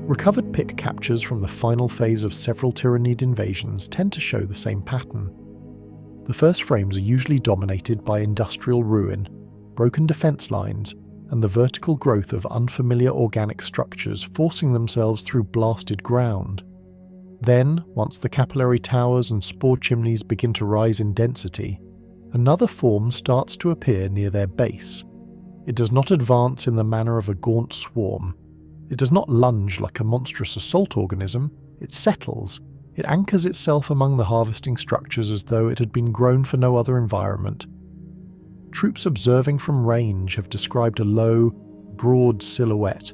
Recovered pick captures from the final phase of several Tyranid invasions tend to show the same pattern. The first frames are usually dominated by industrial ruin, broken defense lines, and the vertical growth of unfamiliar organic structures forcing themselves through blasted ground. Then, once the capillary towers and spore chimneys begin to rise in density, another form starts to appear near their base. It does not advance in the manner of a gaunt swarm. It does not lunge like a monstrous assault organism. It settles. It anchors itself among the harvesting structures as though it had been grown for no other environment. Troops observing from range have described a low, broad silhouette,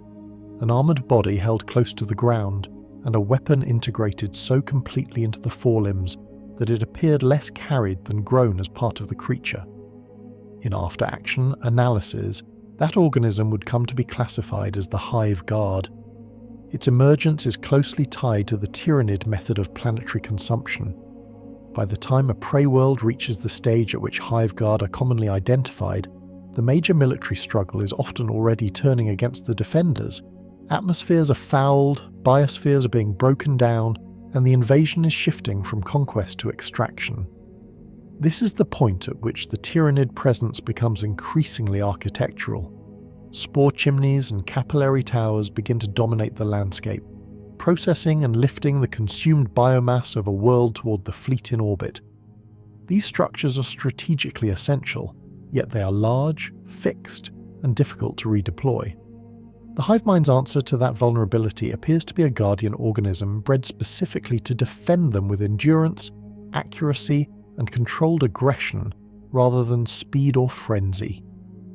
an armoured body held close to the ground, and a weapon integrated so completely into the forelimbs that it appeared less carried than grown as part of the creature. In after-action analysis, that organism would come to be classified as the Hive Guard. Its emergence is closely tied to the Tyranid method of planetary consumption. By the time a prey world reaches the stage at which Hive Guard are commonly identified, the major military struggle is often already turning against the defenders. Atmospheres are fouled, biospheres are being broken down, and the invasion is shifting from conquest to extraction. This is the point at which the Tyranid presence becomes increasingly architectural. Spore chimneys and capillary towers begin to dominate the landscape, processing and lifting the consumed biomass of a world toward the fleet in orbit. These structures are strategically essential, yet they are large, fixed, and difficult to redeploy. The Hive Mind's answer to that vulnerability appears to be a guardian organism bred specifically to defend them with endurance, accuracy, and controlled aggression rather than speed or frenzy.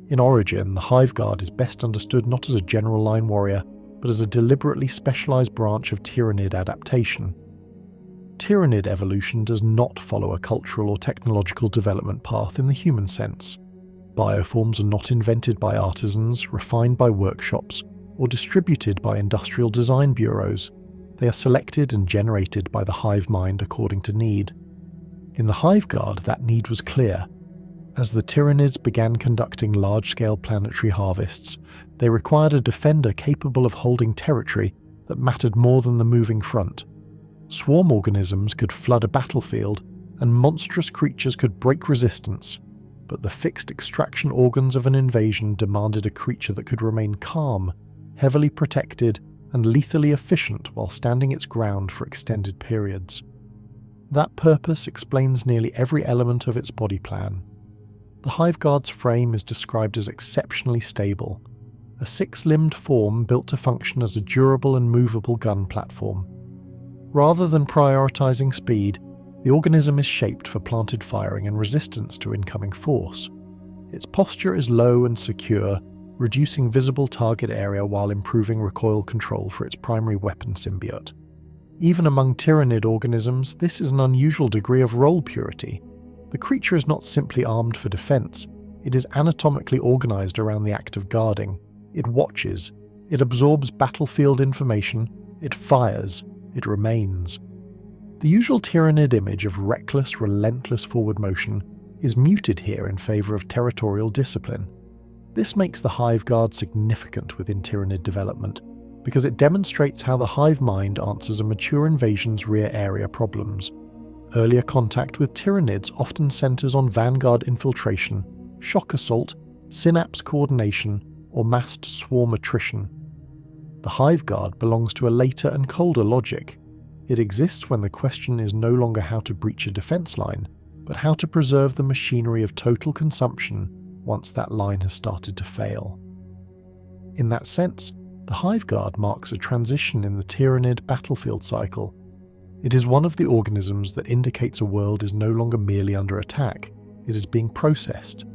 In origin, the Hive Guard is best understood not as a general line warrior, but as a deliberately specialized branch of Tyranid adaptation. Tyranid evolution does not follow a cultural or technological development path in the human sense. Bioforms are not invented by artisans, refined by workshops, or distributed by industrial design bureaus. They are selected and generated by the Hive Mind according to need. In the Hive Guard, that need was clear. As the Tyranids began conducting large-scale planetary harvests, they required a defender capable of holding territory that mattered more than the moving front. Swarm organisms could flood a battlefield, and monstrous creatures could break resistance, but the fixed extraction organs of an invasion demanded a creature that could remain calm, heavily protected, and lethally efficient while standing its ground for extended periods. That purpose explains nearly every element of its body plan. The Hive Guard's frame is described as exceptionally stable, a six-limbed form built to function as a durable and movable gun platform. Rather than prioritizing speed, the organism is shaped for planted firing and resistance to incoming force. Its posture is low and secure, reducing visible target area while improving recoil control for its primary weapon symbiote. Even among Tyranid organisms, this is an unusual degree of role purity. The creature is not simply armed for defense, it is anatomically organized around the act of guarding. It watches, it absorbs battlefield information, it fires, it remains. The usual Tyranid image of reckless, relentless forward motion is muted here in favor of territorial discipline. This makes the Hive Guard significant within Tyranid development, because it demonstrates how the Hive Mind answers a mature invasion's rear area problems. Earlier contact with Tyranids often centers on vanguard infiltration, shock assault, synapse coordination, or massed swarm attrition. The Hive Guard belongs to a later and colder logic. It exists when the question is no longer how to breach a defense line, but how to preserve the machinery of total consumption once that line has started to fail. In that sense, the Hive Guard marks a transition in the Tyranid battlefield cycle. It is one of the organisms that indicates a world is no longer merely under attack, it is being processed.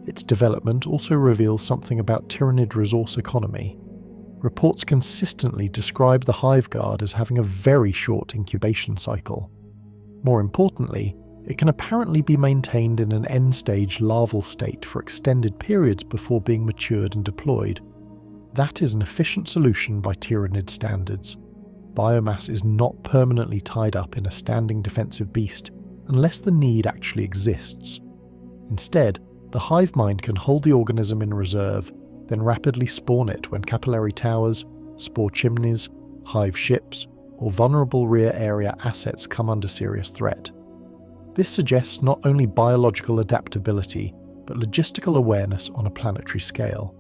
Its development also reveals something about Tyranid resource economy. Reports consistently describe the Hive Guard as having a very short incubation cycle. More importantly, it can apparently be maintained in an end-stage larval state for extended periods before being matured and deployed. That is an efficient solution by Tyranid standards. Biomass is not permanently tied up in a standing defensive beast unless the need actually exists. Instead, the Hive Mind can hold the organism in reserve, then rapidly spawn it when capillary towers, spore chimneys, hive ships, or vulnerable rear area assets come under serious threat. This suggests not only biological adaptability, but logistical awareness on a planetary scale.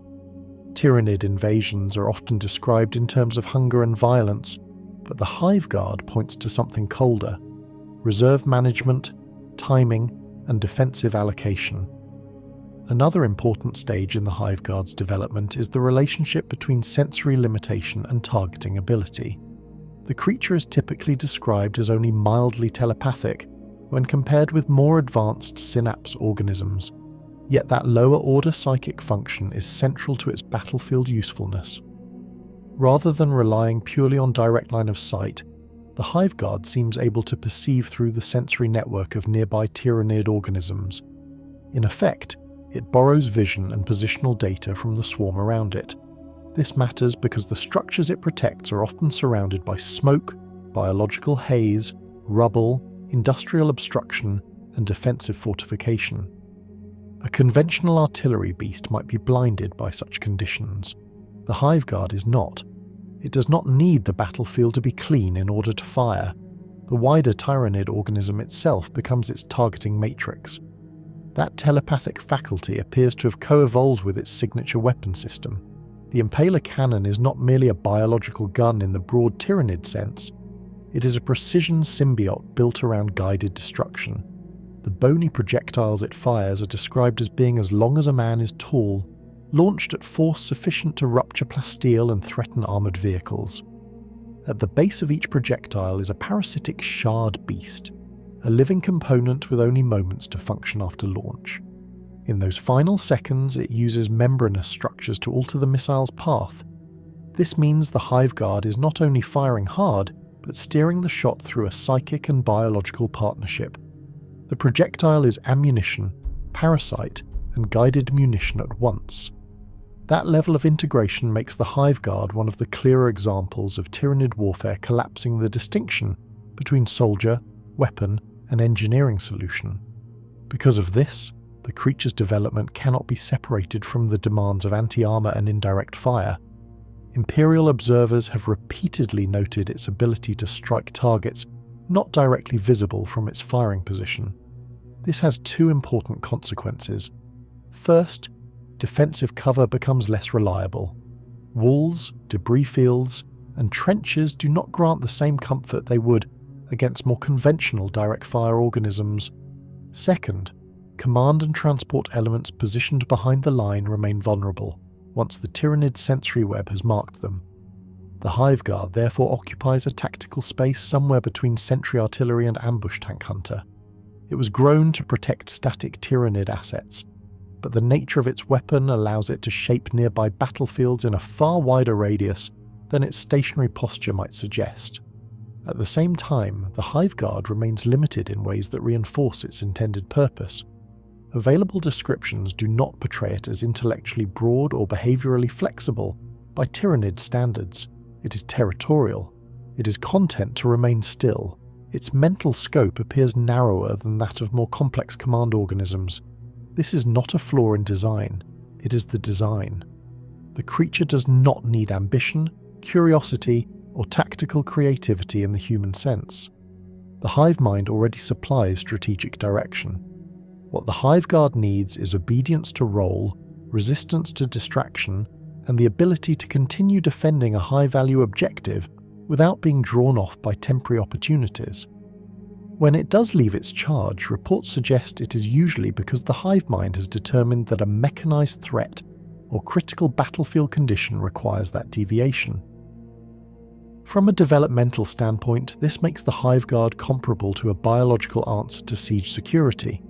Tyranid invasions are often described in terms of hunger and violence, but the Hive Guard points to something colder: reserve management, timing, and defensive allocation. Another important stage in the Hive Guard's development is the relationship between sensory limitation and targeting ability. The creature is typically described as only mildly telepathic when compared with more advanced synapse organisms, yet that lower-order psychic function is central to its battlefield usefulness. Rather than relying purely on direct line of sight, the Hive Guard seems able to perceive through the sensory network of nearby Tyranid organisms. In effect, it borrows vision and positional data from the swarm around it. This matters because the structures it protects are often surrounded by smoke, biological haze, rubble, industrial obstruction, and defensive fortification. A conventional artillery beast might be blinded by such conditions. The Hive Guard is not. It does not need the battlefield to be clean in order to fire. The wider Tyranid organism itself becomes its targeting matrix. That telepathic faculty appears to have co-evolved with its signature weapon system. The Impaler Cannon is not merely a biological gun in the broad Tyranid sense. It is a precision symbiote built around guided destruction. The bony projectiles it fires are described as being as long as a man is tall, launched at force sufficient to rupture plasteel and threaten armoured vehicles. At the base of each projectile is a parasitic shard beast, a living component with only moments to function after launch. In those final seconds, it uses membranous structures to alter the missile's path. This means the Hive Guard is not only firing hard, but steering the shot through a psychic and biological partnership. The projectile is ammunition, parasite, and guided munition at once. That level of integration makes the Hive Guard one of the clearer examples of Tyranid warfare collapsing the distinction between soldier, weapon, and engineering solution. Because of this, the creature's development cannot be separated from the demands of anti-armor and indirect fire. Imperial observers have repeatedly noted its ability to strike targets not directly visible from its firing position. This has two important consequences. First, defensive cover becomes less reliable. Walls, debris fields, and trenches do not grant the same comfort they would against more conventional direct fire organisms. Second, command and transport elements positioned behind the line remain vulnerable once the Tyranid sensory web has marked them. The Hive Guard therefore occupies a tactical space somewhere between sentry artillery and ambush tank hunter. It was grown to protect static Tyranid assets, but the nature of its weapon allows it to shape nearby battlefields in a far wider radius than its stationary posture might suggest. At the same time, the Hive Guard remains limited in ways that reinforce its intended purpose. Available descriptions do not portray it as intellectually broad or behaviourally flexible by Tyranid standards. It is territorial. It is content to remain still. Its mental scope appears narrower than that of more complex command organisms. This is not a flaw in design. It is the design. The creature does not need ambition, curiosity, or tactical creativity in the human sense. The Hive Mind already supplies strategic direction. What the Hive Guard needs is obedience to role, resistance to distraction, and the ability to continue defending a high-value objective without being drawn off by temporary opportunities. When it does leave its charge, reports suggest it is usually because the Hive Mind has determined that a mechanized threat or critical battlefield condition requires that deviation. From a developmental standpoint, this makes the Hive Guard comparable to a biological answer to siege security.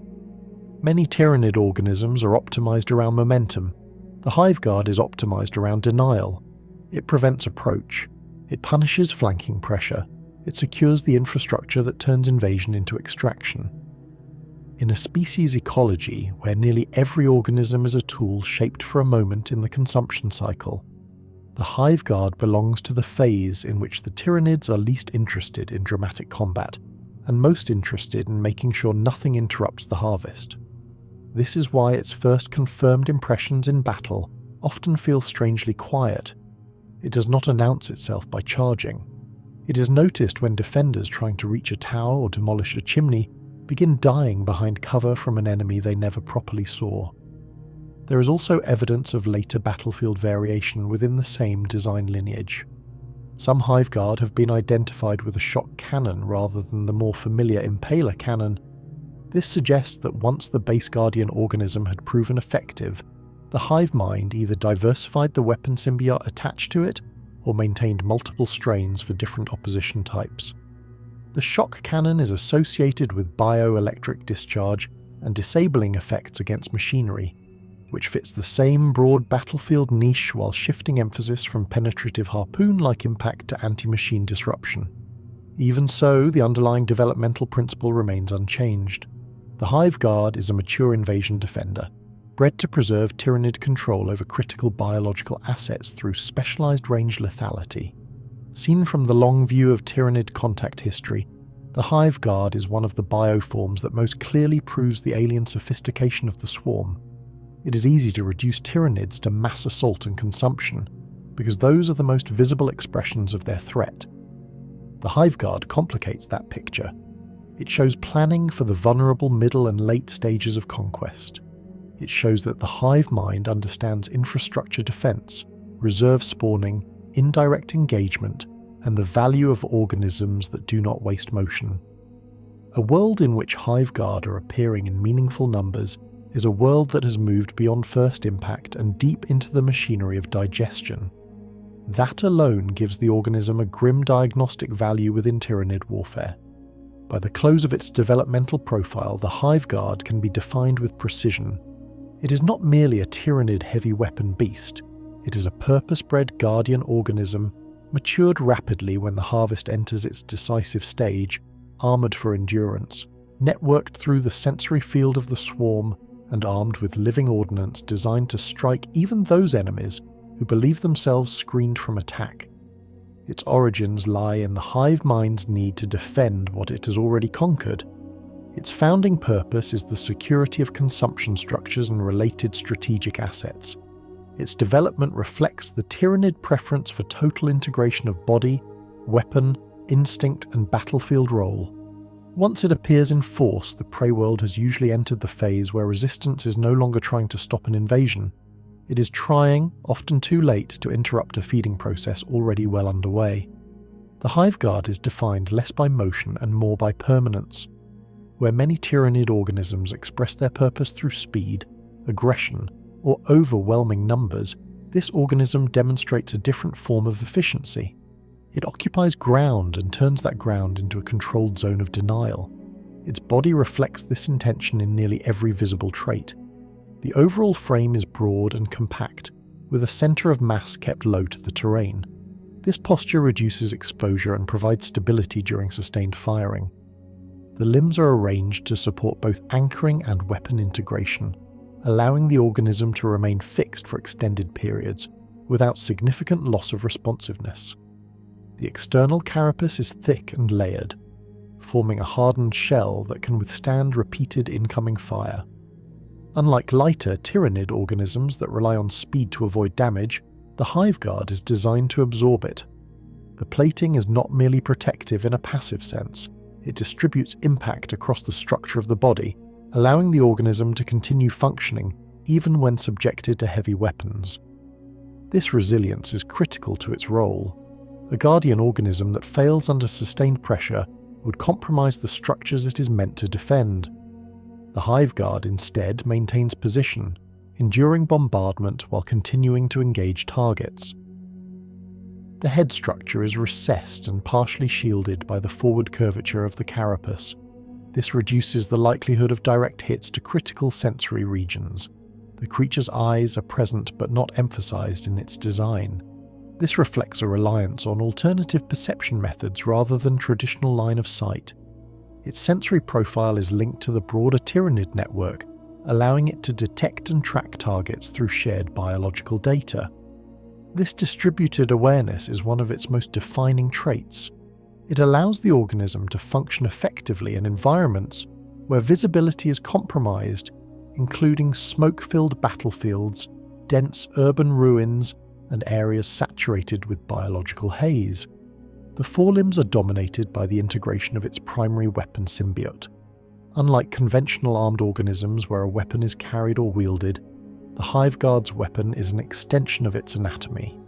Many Tyranid organisms are optimized around momentum. The Hive Guard is optimized around denial. It prevents approach. It punishes flanking pressure. It secures the infrastructure that turns invasion into extraction. In a species ecology where nearly every organism is a tool shaped for a moment in the consumption cycle, the Hive Guard belongs to the phase in which the Tyranids are least interested in dramatic combat and most interested in making sure nothing interrupts the harvest. This is why its first confirmed impressions in battle often feel strangely quiet. It does not announce itself by charging. It is noticed when defenders trying to reach a tower or demolish a chimney begin dying behind cover from an enemy they never properly saw. There is also evidence of later battlefield variation within the same design lineage. Some Hive Guard have been identified with a shock cannon rather than the more familiar Impaler Cannon. This suggests that once the base Guardian organism had proven effective, the Hive Mind either diversified the weapon symbiote attached to it or maintained multiple strains for different opposition types. The shock cannon is associated with bioelectric discharge and disabling effects against machinery, which fits the same broad battlefield niche while shifting emphasis from penetrative harpoon-like impact to anti-machine disruption. Even so, the underlying developmental principle remains unchanged. The Hive Guard is a mature invasion defender, bred to preserve Tyranid control over critical biological assets through specialized range lethality. Seen from the long view of Tyranid contact history, the Hive Guard is one of the bioforms that most clearly proves the alien sophistication of the swarm. It is easy to reduce Tyranids to mass assault and consumption, because those are the most visible expressions of their threat. The Hive Guard complicates that picture. It shows planning for the vulnerable middle and late stages of conquest. It shows that the Hive Mind understands infrastructure defense, reserve spawning, indirect engagement, and the value of organisms that do not waste motion. A world in which Hive Guard are appearing in meaningful numbers is a world that has moved beyond first impact and deep into the machinery of digestion. That alone gives the organism a grim diagnostic value within Tyranid warfare. By the close of its developmental profile, the Hive Guard can be defined with precision. It is not merely a Tyranid heavy weapon beast. It is a purpose-bred guardian organism, matured rapidly when the harvest enters its decisive stage, armoured for endurance, networked through the sensory field of the swarm, and armed with living ordnance designed to strike even those enemies who believe themselves screened from attack. Its origins lie in the Hive Mind's need to defend what it has already conquered. Its founding purpose is the security of consumption structures and related strategic assets. Its development reflects the Tyranid preference for total integration of body, weapon, instinct, and battlefield role. Once it appears in force, the prey world has usually entered the phase where resistance is no longer trying to stop an invasion. It is trying, often too late, to interrupt a feeding process already well underway. The Hive Guard is defined less by motion and more by permanence. Where many Tyranid organisms express their purpose through speed, aggression, or overwhelming numbers, this organism demonstrates a different form of efficiency. It occupies ground and turns that ground into a controlled zone of denial. Its body reflects this intention in nearly every visible trait. The overall frame is broad and compact, with a centre of mass kept low to the terrain. This posture reduces exposure and provides stability during sustained firing. The limbs are arranged to support both anchoring and weapon integration, allowing the organism to remain fixed for extended periods, without significant loss of responsiveness. The external carapace is thick and layered, forming a hardened shell that can withstand repeated incoming fire. Unlike lighter Tyranid organisms that rely on speed to avoid damage, the Hive Guard is designed to absorb it. The plating is not merely protective in a passive sense, it distributes impact across the structure of the body, allowing the organism to continue functioning even when subjected to heavy weapons. This resilience is critical to its role. A guardian organism that fails under sustained pressure would compromise the structures it is meant to defend. The Hive Guard instead maintains position, enduring bombardment while continuing to engage targets. The head structure is recessed and partially shielded by the forward curvature of the carapace. This reduces the likelihood of direct hits to critical sensory regions. The creature's eyes are present but not emphasized in its design. This reflects a reliance on alternative perception methods rather than traditional line of sight. Its sensory profile is linked to the broader Tyranid network, allowing it to detect and track targets through shared biological data. This distributed awareness is one of its most defining traits. It allows the organism to function effectively in environments where visibility is compromised, including smoke-filled battlefields, dense urban ruins, and areas saturated with biological haze. The forelimbs are dominated by the integration of its primary weapon symbiote. Unlike conventional armed organisms where a weapon is carried or wielded, the Hive Guard's weapon is an extension of its anatomy.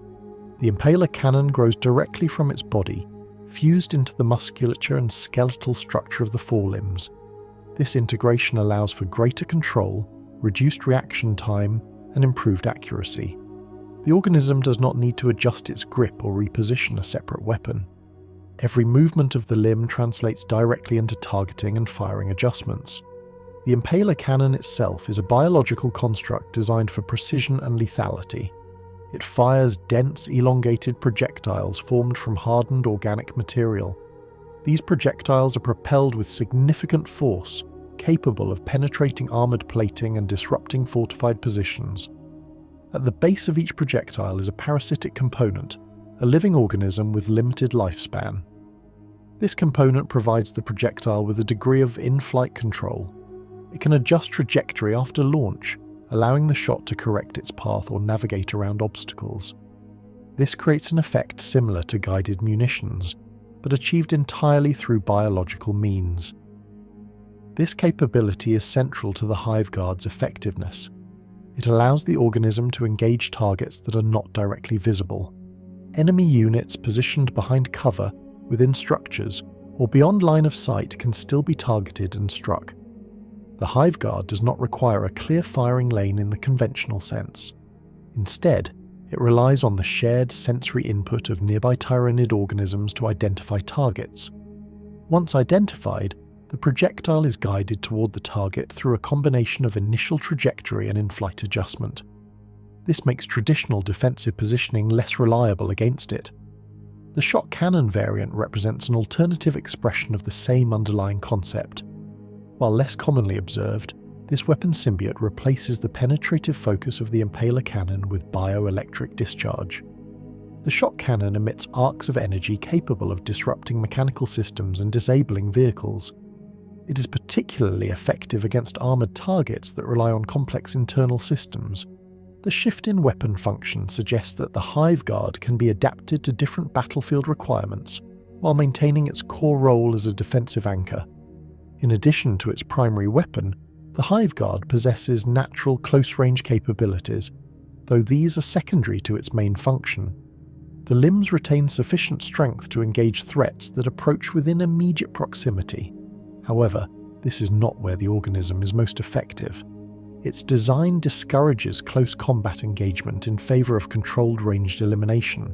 The Impaler Cannon grows directly from its body, fused into the musculature and skeletal structure of the forelimbs. This integration allows for greater control, reduced reaction time, and improved accuracy. The organism does not need to adjust its grip or reposition a separate weapon. Every movement of the limb translates directly into targeting and firing adjustments. The Impaler Cannon itself is a biological construct designed for precision and lethality. It fires dense, elongated projectiles formed from hardened organic material. These projectiles are propelled with significant force, capable of penetrating armoured plating and disrupting fortified positions. At the base of each projectile is a parasitic component, a living organism with limited lifespan. This component provides the projectile with a degree of in-flight control. It can adjust trajectory after launch, allowing the shot to correct its path or navigate around obstacles. This creates an effect similar to guided munitions, but achieved entirely through biological means. This capability is central to the Hive Guard's effectiveness. It allows the organism to engage targets that are not directly visible. Enemy units positioned behind cover, within structures, or beyond line of sight can still be targeted and struck. The Hive Guard does not require a clear firing lane in the conventional sense. Instead, it relies on the shared sensory input of nearby Tyranid organisms to identify targets. Once identified, the projectile is guided toward the target through a combination of initial trajectory and in-flight adjustment. This makes traditional defensive positioning less reliable against it. The shot cannon variant represents an alternative expression of the same underlying concept. While less commonly observed, this weapon symbiote replaces the penetrative focus of the Impaler Cannon with bioelectric discharge. The shot cannon emits arcs of energy capable of disrupting mechanical systems and disabling vehicles. It is particularly effective against armoured targets that rely on complex internal systems. The shift in weapon function suggests that the Hive Guard can be adapted to different battlefield requirements, while maintaining its core role as a defensive anchor. In addition to its primary weapon, the Hive Guard possesses natural close-range capabilities, though these are secondary to its main function. The limbs retain sufficient strength to engage threats that approach within immediate proximity. However, this is not where the organism is most effective. Its design discourages close combat engagement in favour of controlled ranged elimination.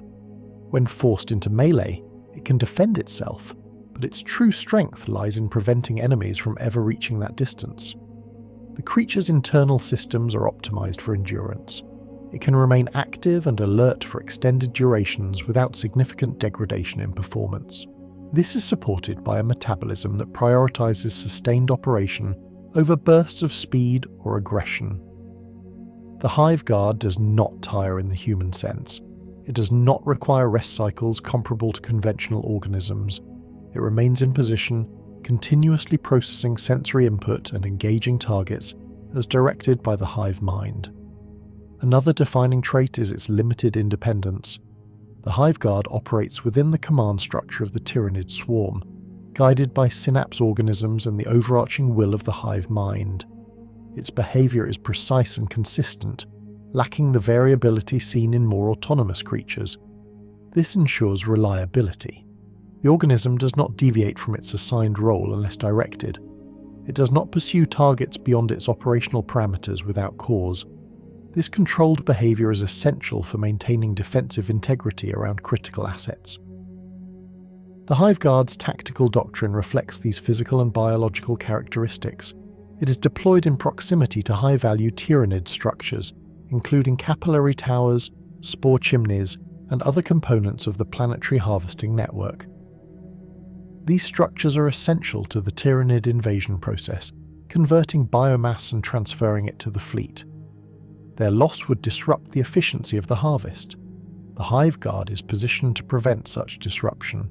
When forced into melee, it can defend itself, but its true strength lies in preventing enemies from ever reaching that distance. The creature's internal systems are optimised for endurance. It can remain active and alert for extended durations without significant degradation in performance. This is supported by a metabolism that prioritises sustained operation over bursts of speed or aggression. The Hive Guard does not tire in the human sense. It does not require rest cycles comparable to conventional organisms. It remains in position, continuously processing sensory input and engaging targets as directed by the Hive Mind. Another defining trait is its limited independence. The Hive Guard operates within the command structure of the Tyranid swarm, guided by synapse organisms and the overarching will of the Hive Mind. Its behaviour is precise and consistent, lacking the variability seen in more autonomous creatures. This ensures reliability. The organism does not deviate from its assigned role unless directed. It does not pursue targets beyond its operational parameters without cause. This controlled behaviour is essential for maintaining defensive integrity around critical assets. The Hive Guard's tactical doctrine reflects these physical and biological characteristics. It is deployed in proximity to high-value Tyranid structures, including capillary towers, spore chimneys, and other components of the planetary harvesting network. These structures are essential to the Tyranid invasion process, converting biomass and transferring it to the fleet. Their loss would disrupt the efficiency of the harvest. The Hive Guard is positioned to prevent such disruption.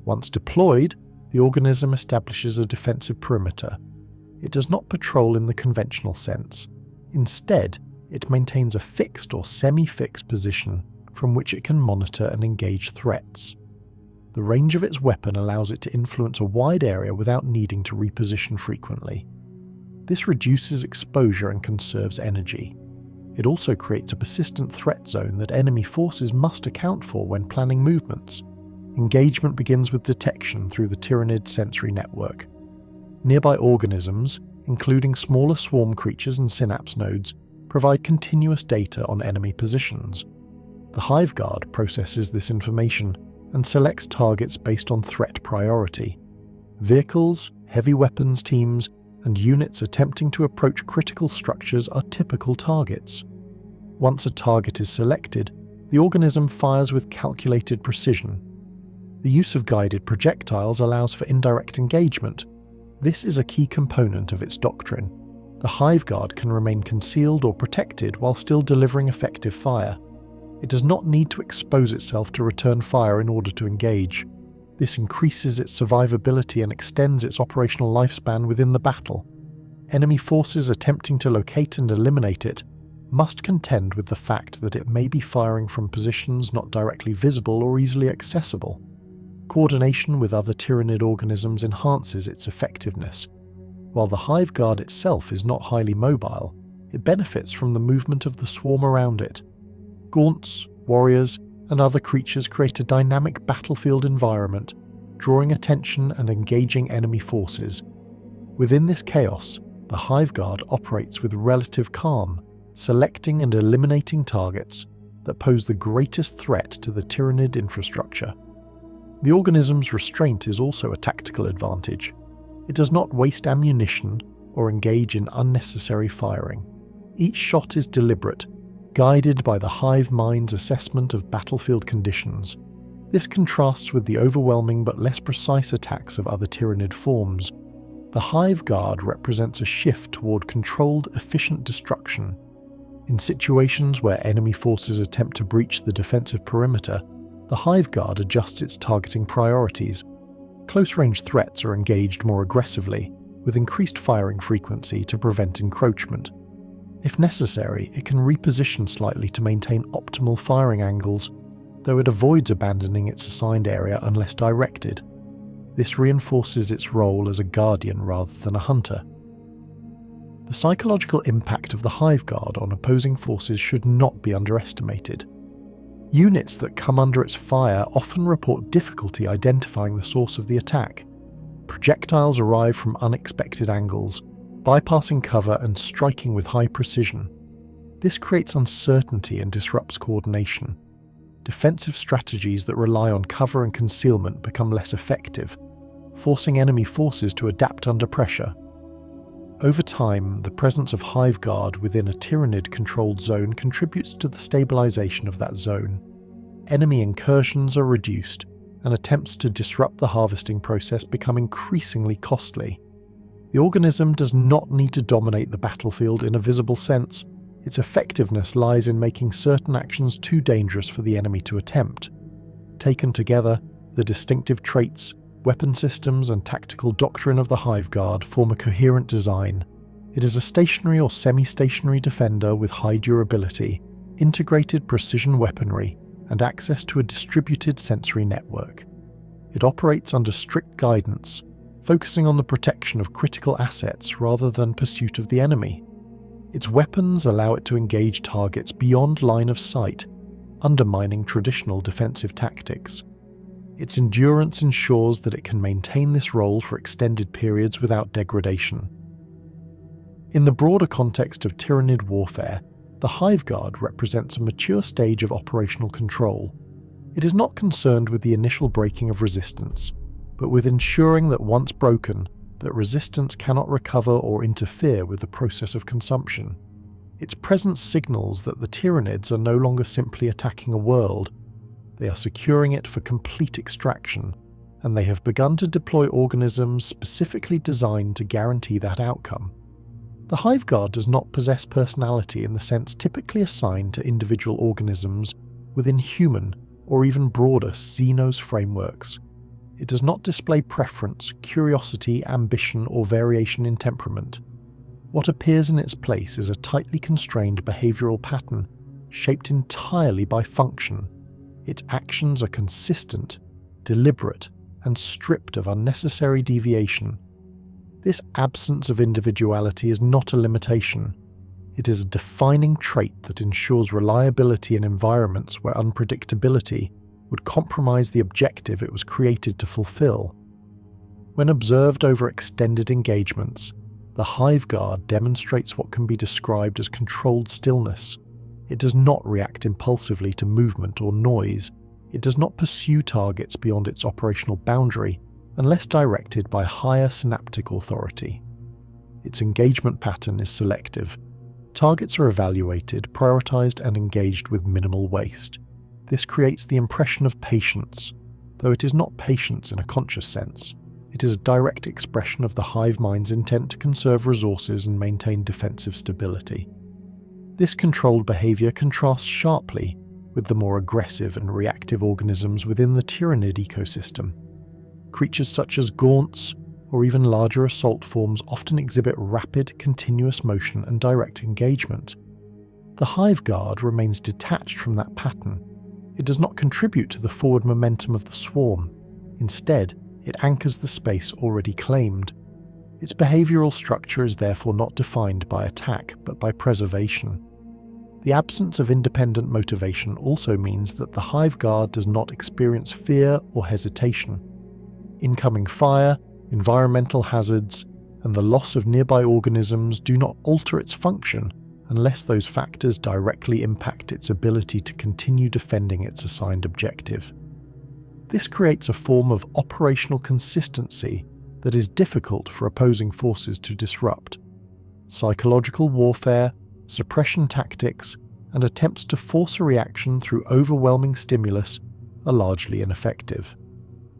Once deployed, the organism establishes a defensive perimeter. It does not patrol in the conventional sense. Instead, it maintains a fixed or semi-fixed position, from which it can monitor and engage threats. The range of its weapon allows it to influence a wide area without needing to reposition frequently. This reduces exposure and conserves energy. It also creates a persistent threat zone that enemy forces must account for when planning movements. Engagement begins with detection through the Tyranid sensory network. Nearby organisms, including smaller swarm creatures and synapse nodes, provide continuous data on enemy positions. The Hive Guard processes this information and selects targets based on threat priority. Vehicles, heavy weapons teams, and units attempting to approach critical structures are typical targets. Once a target is selected, the organism fires with calculated precision. The use of guided projectiles allows for indirect engagement. This is a key component of its doctrine. The Hive Guard can remain concealed or protected while still delivering effective fire. It does not need to expose itself to return fire in order to engage. This increases its survivability and extends its operational lifespan within the battle. Enemy forces attempting to locate and eliminate it must contend with the fact that it may be firing from positions not directly visible or easily accessible. Coordination with other Tyranid organisms enhances its effectiveness. While the Hive Guard itself is not highly mobile, it benefits from the movement of the swarm around it. Gaunts, warriors, and other creatures create a dynamic battlefield environment, drawing attention and engaging enemy forces. Within this chaos, the Hive Guard operates with relative calm, selecting and eliminating targets that pose the greatest threat to the Tyranid infrastructure. The organism's restraint is also a tactical advantage. It does not waste ammunition or engage in unnecessary firing. Each shot is deliberate, guided by the Hive Mind's assessment of battlefield conditions. This contrasts with the overwhelming but less precise attacks of other Tyranid forms. The Hive Guard represents a shift toward controlled, efficient destruction. In situations where enemy forces attempt to breach the defensive perimeter, the Hive Guard adjusts its targeting priorities. Close-range threats are engaged more aggressively, with increased firing frequency to prevent encroachment. If necessary, it can reposition slightly to maintain optimal firing angles, though it avoids abandoning its assigned area unless directed. This reinforces its role as a guardian rather than a hunter. The psychological impact of the Hive Guard on opposing forces should not be underestimated. Units that come under its fire often report difficulty identifying the source of the attack. Projectiles arrive from unexpected angles, bypassing cover and striking with high precision. This creates uncertainty and disrupts coordination. Defensive strategies that rely on cover and concealment become less effective, forcing enemy forces to adapt under pressure. Over time, the presence of Hive Guard within a Tyranid-controlled zone contributes to the stabilization of that zone. Enemy incursions are reduced, and attempts to disrupt the harvesting process become increasingly costly. The organism does not need to dominate the battlefield in a visible sense. Its effectiveness lies in making certain actions too dangerous for the enemy to attempt. Taken together, the distinctive traits, weapon systems, and tactical doctrine of the Hive Guard form a coherent design. It is a stationary or semi-stationary defender with high durability, integrated precision weaponry, and access to a distributed sensory network. It operates under strict guidance, focusing on the protection of critical assets rather than pursuit of the enemy. Its weapons allow it to engage targets beyond line of sight, undermining traditional defensive tactics. Its endurance ensures that it can maintain this role for extended periods without degradation. In the broader context of Tyranid warfare, the Hive Guard represents a mature stage of operational control. It is not concerned with the initial breaking of resistance, but with ensuring that once broken, that resistance cannot recover or interfere with the process of consumption. Its presence signals that the Tyranids are no longer simply attacking a world. They are securing it for complete extraction, and they have begun to deploy organisms specifically designed to guarantee that outcome. The Hive Guard does not possess personality in the sense typically assigned to individual organisms within human or even broader Xenos frameworks. It does not display preference, curiosity, ambition, or variation in temperament. What appears in its place is a tightly constrained behavioral pattern, shaped entirely by function. Its actions are consistent, deliberate, and stripped of unnecessary deviation. This absence of individuality is not a limitation. It is a defining trait that ensures reliability in environments where unpredictability would compromise the objective it was created to fulfill. When observed over extended engagements, the Hive Guard demonstrates what can be described as controlled stillness. It does not react impulsively to movement or noise. It does not pursue targets beyond its operational boundary unless directed by higher synaptic authority. Its engagement pattern is selective. Targets are evaluated, prioritized, and engaged with minimal waste. This creates the impression of patience, though it is not patience in a conscious sense. It is a direct expression of the Hive Mind's intent to conserve resources and maintain defensive stability. This controlled behavior contrasts sharply with the more aggressive and reactive organisms within the Tyranid ecosystem. Creatures such as gaunts, or even larger assault forms, often exhibit rapid, continuous motion and direct engagement. The Hive Guard remains detached from that pattern. It does not contribute to the forward momentum of the swarm. Instead, it anchors the space already claimed. Its behavioral structure is therefore not defined by attack, but by preservation. The absence of independent motivation also means that the Hive Guard does not experience fear or hesitation. Incoming fire, environmental hazards, and the loss of nearby organisms do not alter its function unless those factors directly impact its ability to continue defending its assigned objective. This creates a form of operational consistency that is difficult for opposing forces to disrupt. Psychological warfare, suppression tactics, and attempts to force a reaction through overwhelming stimulus are largely ineffective.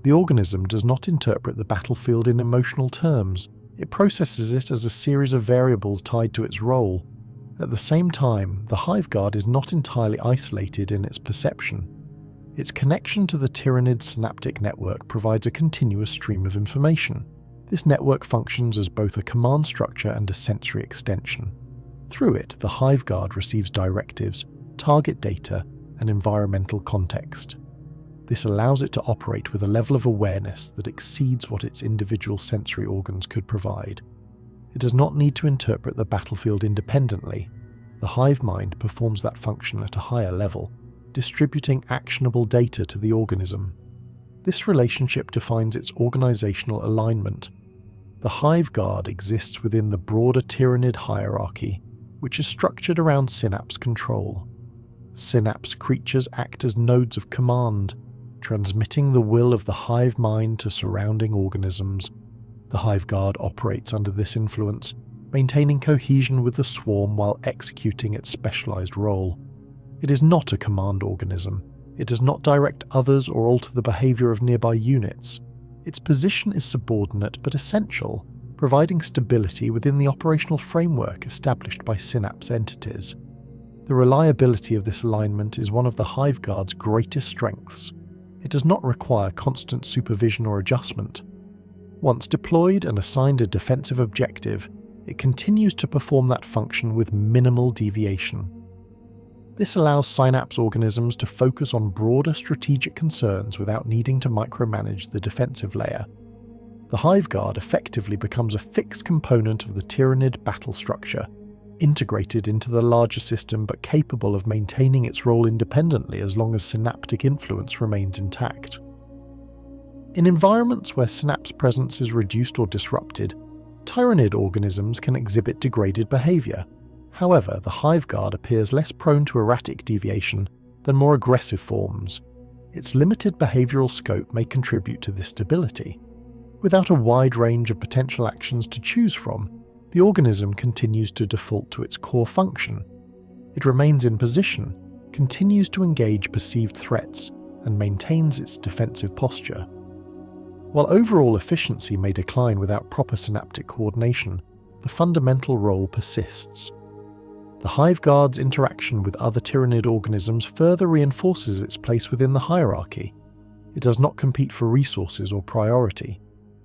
The organism does not interpret the battlefield in emotional terms. It processes it as a series of variables tied to its role. At the same time, the Hive Guard is not entirely isolated in its perception. Its connection to the Tyranid synaptic network provides a continuous stream of information. This network functions as both a command structure and a sensory extension. Through it, the Hive Guard receives directives, target data, and environmental context. This allows it to operate with a level of awareness that exceeds what its individual sensory organs could provide. It does not need to interpret the battlefield independently. The Hive Mind performs that function at a higher level, distributing actionable data to the organism. This relationship defines its organizational alignment. The Hive Guard exists within the broader Tyranid hierarchy, which is structured around synapse control. Synapse creatures act as nodes of command, transmitting the will of the Hive Mind to surrounding organisms. The Hive Guard operates under this influence, maintaining cohesion with the swarm while executing its specialized role. It is not a command organism. It does not direct others or alter the behavior of nearby units. Its position is subordinate but essential, providing stability within the operational framework established by synapse entities. The reliability of this alignment is one of the Hive Guard's greatest strengths. It does not require constant supervision or adjustment. Once deployed and assigned a defensive objective, it continues to perform that function with minimal deviation. This allows synapse organisms to focus on broader strategic concerns without needing to micromanage the defensive layer. The Hive Guard effectively becomes a fixed component of the Tyranid battle structure, integrated into the larger system but capable of maintaining its role independently as long as synaptic influence remains intact. In environments where synapse presence is reduced or disrupted, Tyranid organisms can exhibit degraded behavior. However, the Hive Guard appears less prone to erratic deviation than more aggressive forms. Its limited behavioral scope may contribute to this stability. Without a wide range of potential actions to choose from, the organism continues to default to its core function. It remains in position, continues to engage perceived threats, and maintains its defensive posture. While overall efficiency may decline without proper synaptic coordination, the fundamental role persists. The Hive Guard's interaction with other Tyranid organisms further reinforces its place within the hierarchy. It does not compete for resources or priority.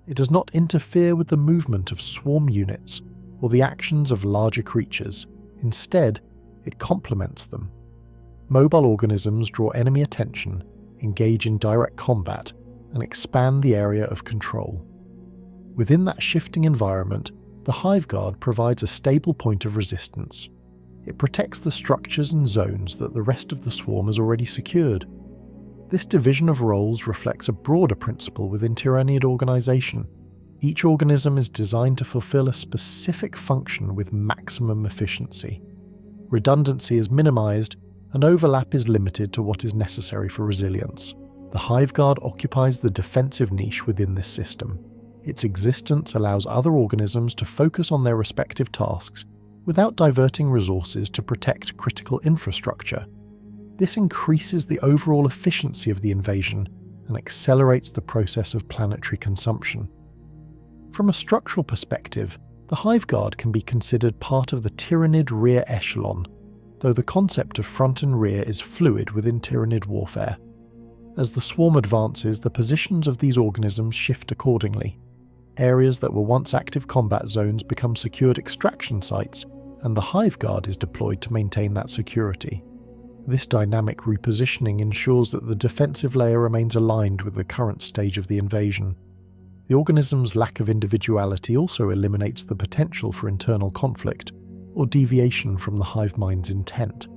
It does not interfere with the movement of swarm units or the actions of larger creatures. Instead, it complements them. mobile organisms draw enemy attention, engage in direct combat, and expand the area of control. Within that shifting environment, the Hive Guard provides a stable point of resistance. It protects the structures and zones that the rest of the swarm has already secured. This division of roles reflects a broader principle within Tyranid organization. Each organism is designed to fulfill a specific function with maximum efficiency. Redundancy is minimized, and overlap is limited to what is necessary for resilience. The Hive Guard occupies the defensive niche within this system. Its existence allows other organisms to focus on their respective tasks without diverting resources to protect critical infrastructure. This increases the overall efficiency of the invasion and accelerates the process of planetary consumption. From a structural perspective, the Hive Guard can be considered part of the Tyranid rear echelon, though the concept of front and rear is fluid within Tyranid warfare. As the swarm advances, the positions of these organisms shift accordingly. Areas that were once active combat zones become secured extraction sites, and the Hive Guard is deployed to maintain that security. This dynamic repositioning ensures that the defensive layer remains aligned with the current stage of the invasion. The organism's lack of individuality also eliminates the potential for internal conflict or deviation from the hive mind's intent.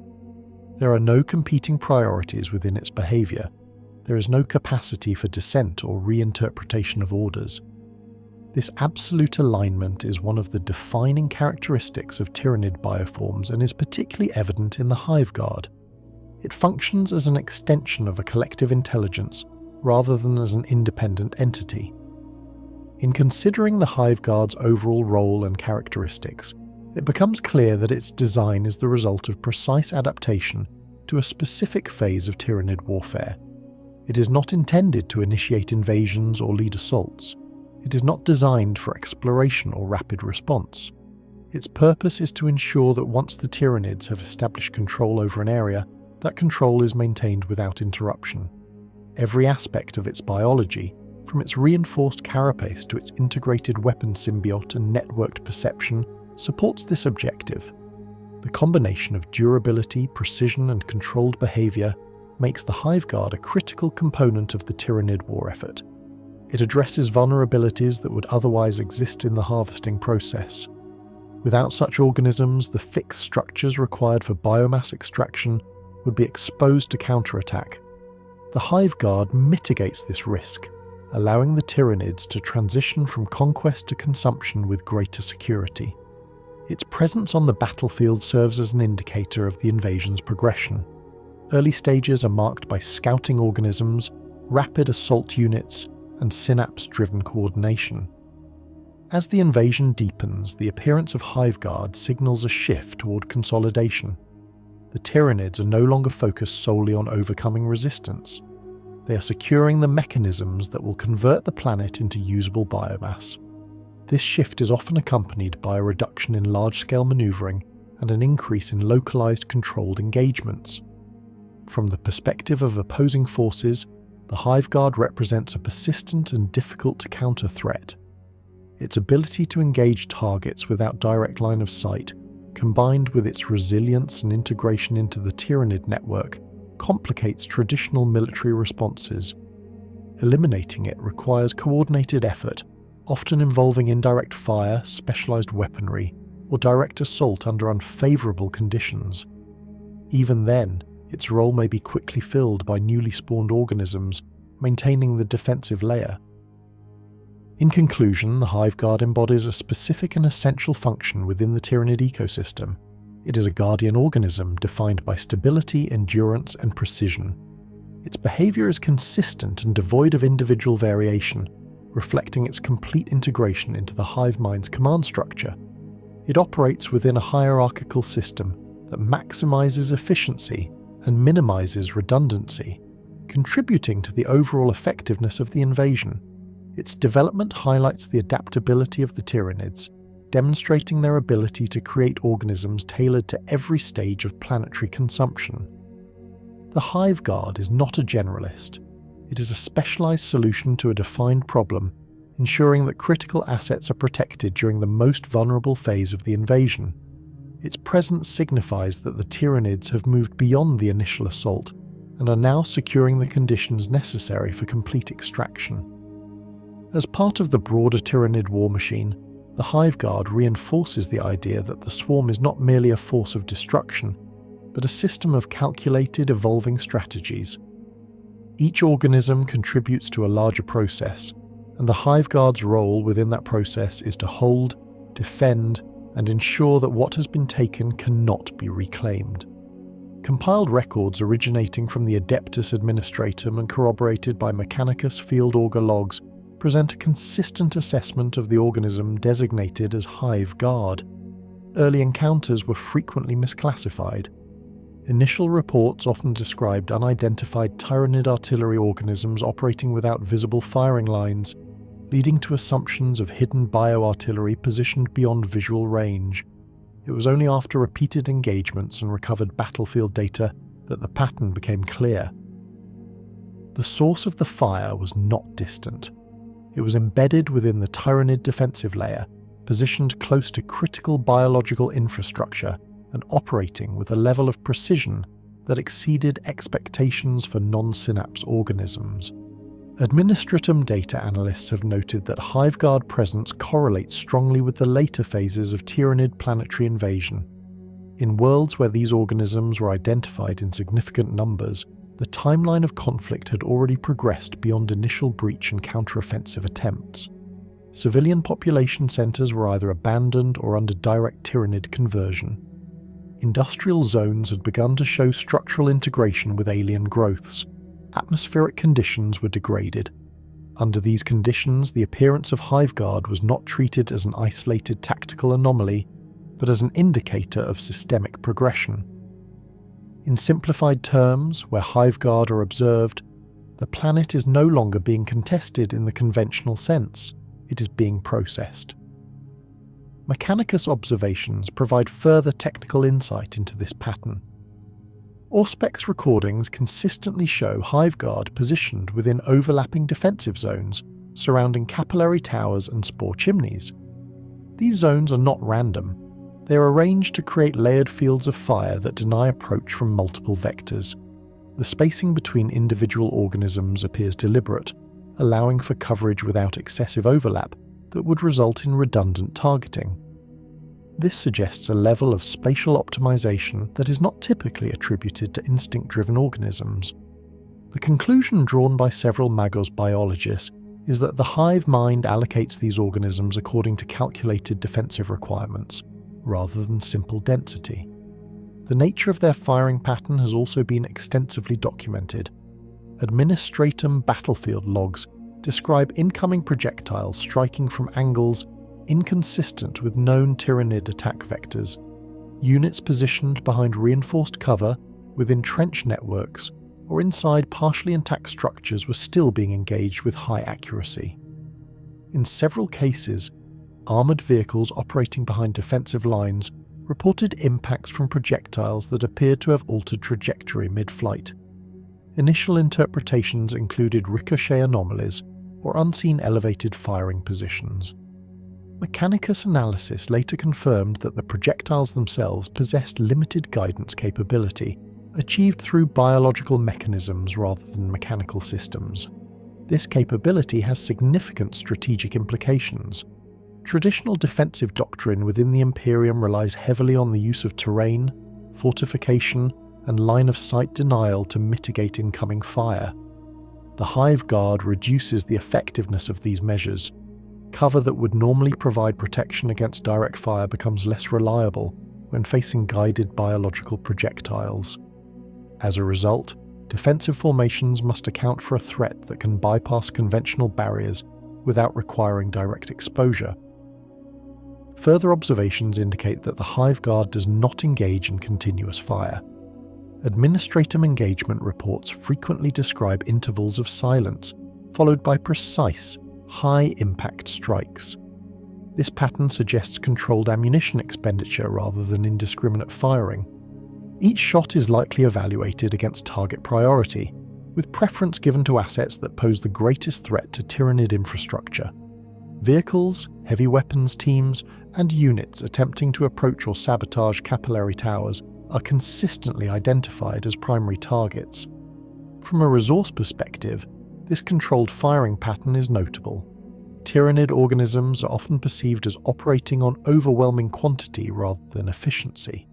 There are no competing priorities within its behavior. There is no capacity for dissent or reinterpretation of orders. This absolute alignment is one of the defining characteristics of Tyranid bioforms and is particularly evident in the Hive Guard. It functions as an extension of a collective intelligence rather than as an independent entity. In considering the Hive Guard's overall role and characteristics, it becomes clear that its design is the result of precise adaptation to a specific phase of Tyranid warfare. It is not intended to initiate invasions or lead assaults. It is not designed for exploration or rapid response. Its purpose is to ensure that once the Tyranids have established control over an area, that control is maintained without interruption. Every aspect of its biology, from its reinforced carapace to its integrated weapon symbiote and networked perception, supports this objective. The combination of durability, precision, and controlled behavior makes the Hive Guard a critical component of the Tyranid war effort. It addresses vulnerabilities that would otherwise exist in the harvesting process. Without such organisms, the fixed structures required for biomass extraction would be exposed to counterattack. The Hive Guard mitigates this risk, allowing the Tyranids to transition from conquest to consumption with greater security. Its presence on the battlefield serves as an indicator of the invasion's progression. Early stages are marked by scouting organisms, rapid assault units, and synapse-driven coordination. As the invasion deepens, the appearance of Hive Guard signals a shift toward consolidation. The Tyranids are no longer focused solely on overcoming resistance. They are securing the mechanisms that will convert the planet into usable biomass. This shift is often accompanied by a reduction in large-scale maneuvering and an increase in localized controlled engagements. From the perspective of opposing forces, the Hive Guard represents a persistent and difficult-to-counter threat. Its ability to engage targets without direct line of sight, combined with its resilience and integration into the Tyranid network, complicates traditional military responses. Eliminating it requires coordinated effort, often involving indirect fire, specialized weaponry, or direct assault under unfavorable conditions. Even then, its role may be quickly filled by newly spawned organisms, maintaining the defensive layer. In conclusion, the Hive Guard embodies a specific and essential function within the Tyranid ecosystem. It is a guardian organism defined by stability, endurance, and precision. Its behavior is consistent and devoid of individual variation, reflecting its complete integration into the Hive Mind's command structure. It operates within a hierarchical system that maximizes efficiency and minimizes redundancy, contributing to the overall effectiveness of the invasion. Its development highlights the adaptability of the Tyranids, demonstrating their ability to create organisms tailored to every stage of planetary consumption. The Hive Guard is not a generalist. It is a specialized solution to a defined problem, ensuring that critical assets are protected during the most vulnerable phase of the invasion. Its presence signifies that the Tyranids have moved beyond the initial assault and are now securing the conditions necessary for complete extraction. As part of the broader Tyranid war machine, the Hive Guard reinforces the idea that the swarm is not merely a force of destruction, but a system of calculated, evolving strategies. Each organism contributes to a larger process, and the Hive Guard's role within that process is to hold, defend, and ensure that what has been taken cannot be reclaimed. Compiled records originating from the Adeptus Administratum and corroborated by Mechanicus Field Augur logs present a consistent assessment of the organism designated as Hive Guard. Early encounters were frequently misclassified. Initial reports often described unidentified Tyranid artillery organisms operating without visible firing lines, leading to assumptions of hidden bioartillery positioned beyond visual range. It was only after repeated engagements and recovered battlefield data that the pattern became clear. The source of the fire was not distant. It was embedded within the Tyranid defensive layer, positioned close to critical biological infrastructure and operating with a level of precision that exceeded expectations for non-synapse organisms. Administratum data analysts have noted that Hive Guard presence correlates strongly with the later phases of Tyranid planetary invasion. In worlds where these organisms were identified in significant numbers, the timeline of conflict had already progressed beyond initial breach and counteroffensive attempts. Civilian population centers were either abandoned or under direct Tyranid conversion. Industrial zones had begun to show structural integration with alien growths. Atmospheric conditions were degraded. Under these conditions, the appearance of Hive Guard was not treated as an isolated tactical anomaly, but as an indicator of systemic progression. In simplified terms, where Hive Guard are observed, the planet is no longer being contested in the conventional sense, it is being processed. Mechanicus observations provide further technical insight into this pattern. Auspex recordings consistently show Hive Guard positioned within overlapping defensive zones surrounding capillary towers and spore chimneys. These zones are not random. They are arranged to create layered fields of fire that deny approach from multiple vectors. The spacing between individual organisms appears deliberate, allowing for coverage without excessive overlap that would result in redundant targeting. This suggests a level of spatial optimization that is not typically attributed to instinct-driven organisms. The conclusion drawn by several Magos biologists is that the Hive Mind allocates these organisms according to calculated defensive requirements, rather than simple density. The nature of their firing pattern has also been extensively documented. Administratum battlefield logs describe incoming projectiles striking from angles inconsistent with known Tyranid attack vectors. Units positioned behind reinforced cover, within trench networks, or inside partially intact structures were still being engaged with high accuracy. In several cases, armoured vehicles operating behind defensive lines reported impacts from projectiles that appeared to have altered trajectory mid-flight. Initial interpretations included ricochet anomalies or unseen elevated firing positions. Mechanicus analysis later confirmed that the projectiles themselves possessed limited guidance capability, achieved through biological mechanisms rather than mechanical systems. This capability has significant strategic implications. Traditional defensive doctrine within the Imperium relies heavily on the use of terrain, fortification, and line-of-sight denial to mitigate incoming fire. The Hive Guard reduces the effectiveness of these measures. Cover that would normally provide protection against direct fire becomes less reliable when facing guided biological projectiles. As a result, defensive formations must account for a threat that can bypass conventional barriers without requiring direct exposure. Further observations indicate that the Hive Guard does not engage in continuous fire. Administratum engagement reports frequently describe intervals of silence, followed by precise, high-impact strikes. This pattern suggests controlled ammunition expenditure rather than indiscriminate firing. Each shot is likely evaluated against target priority, with preference given to assets that pose the greatest threat to Tyranid infrastructure. Vehicles, heavy weapons teams, and units attempting to approach or sabotage capillary towers are consistently identified as primary targets. From a resource perspective, this controlled firing pattern is notable. Tyranid organisms are often perceived as operating on overwhelming quantity rather than efficiency.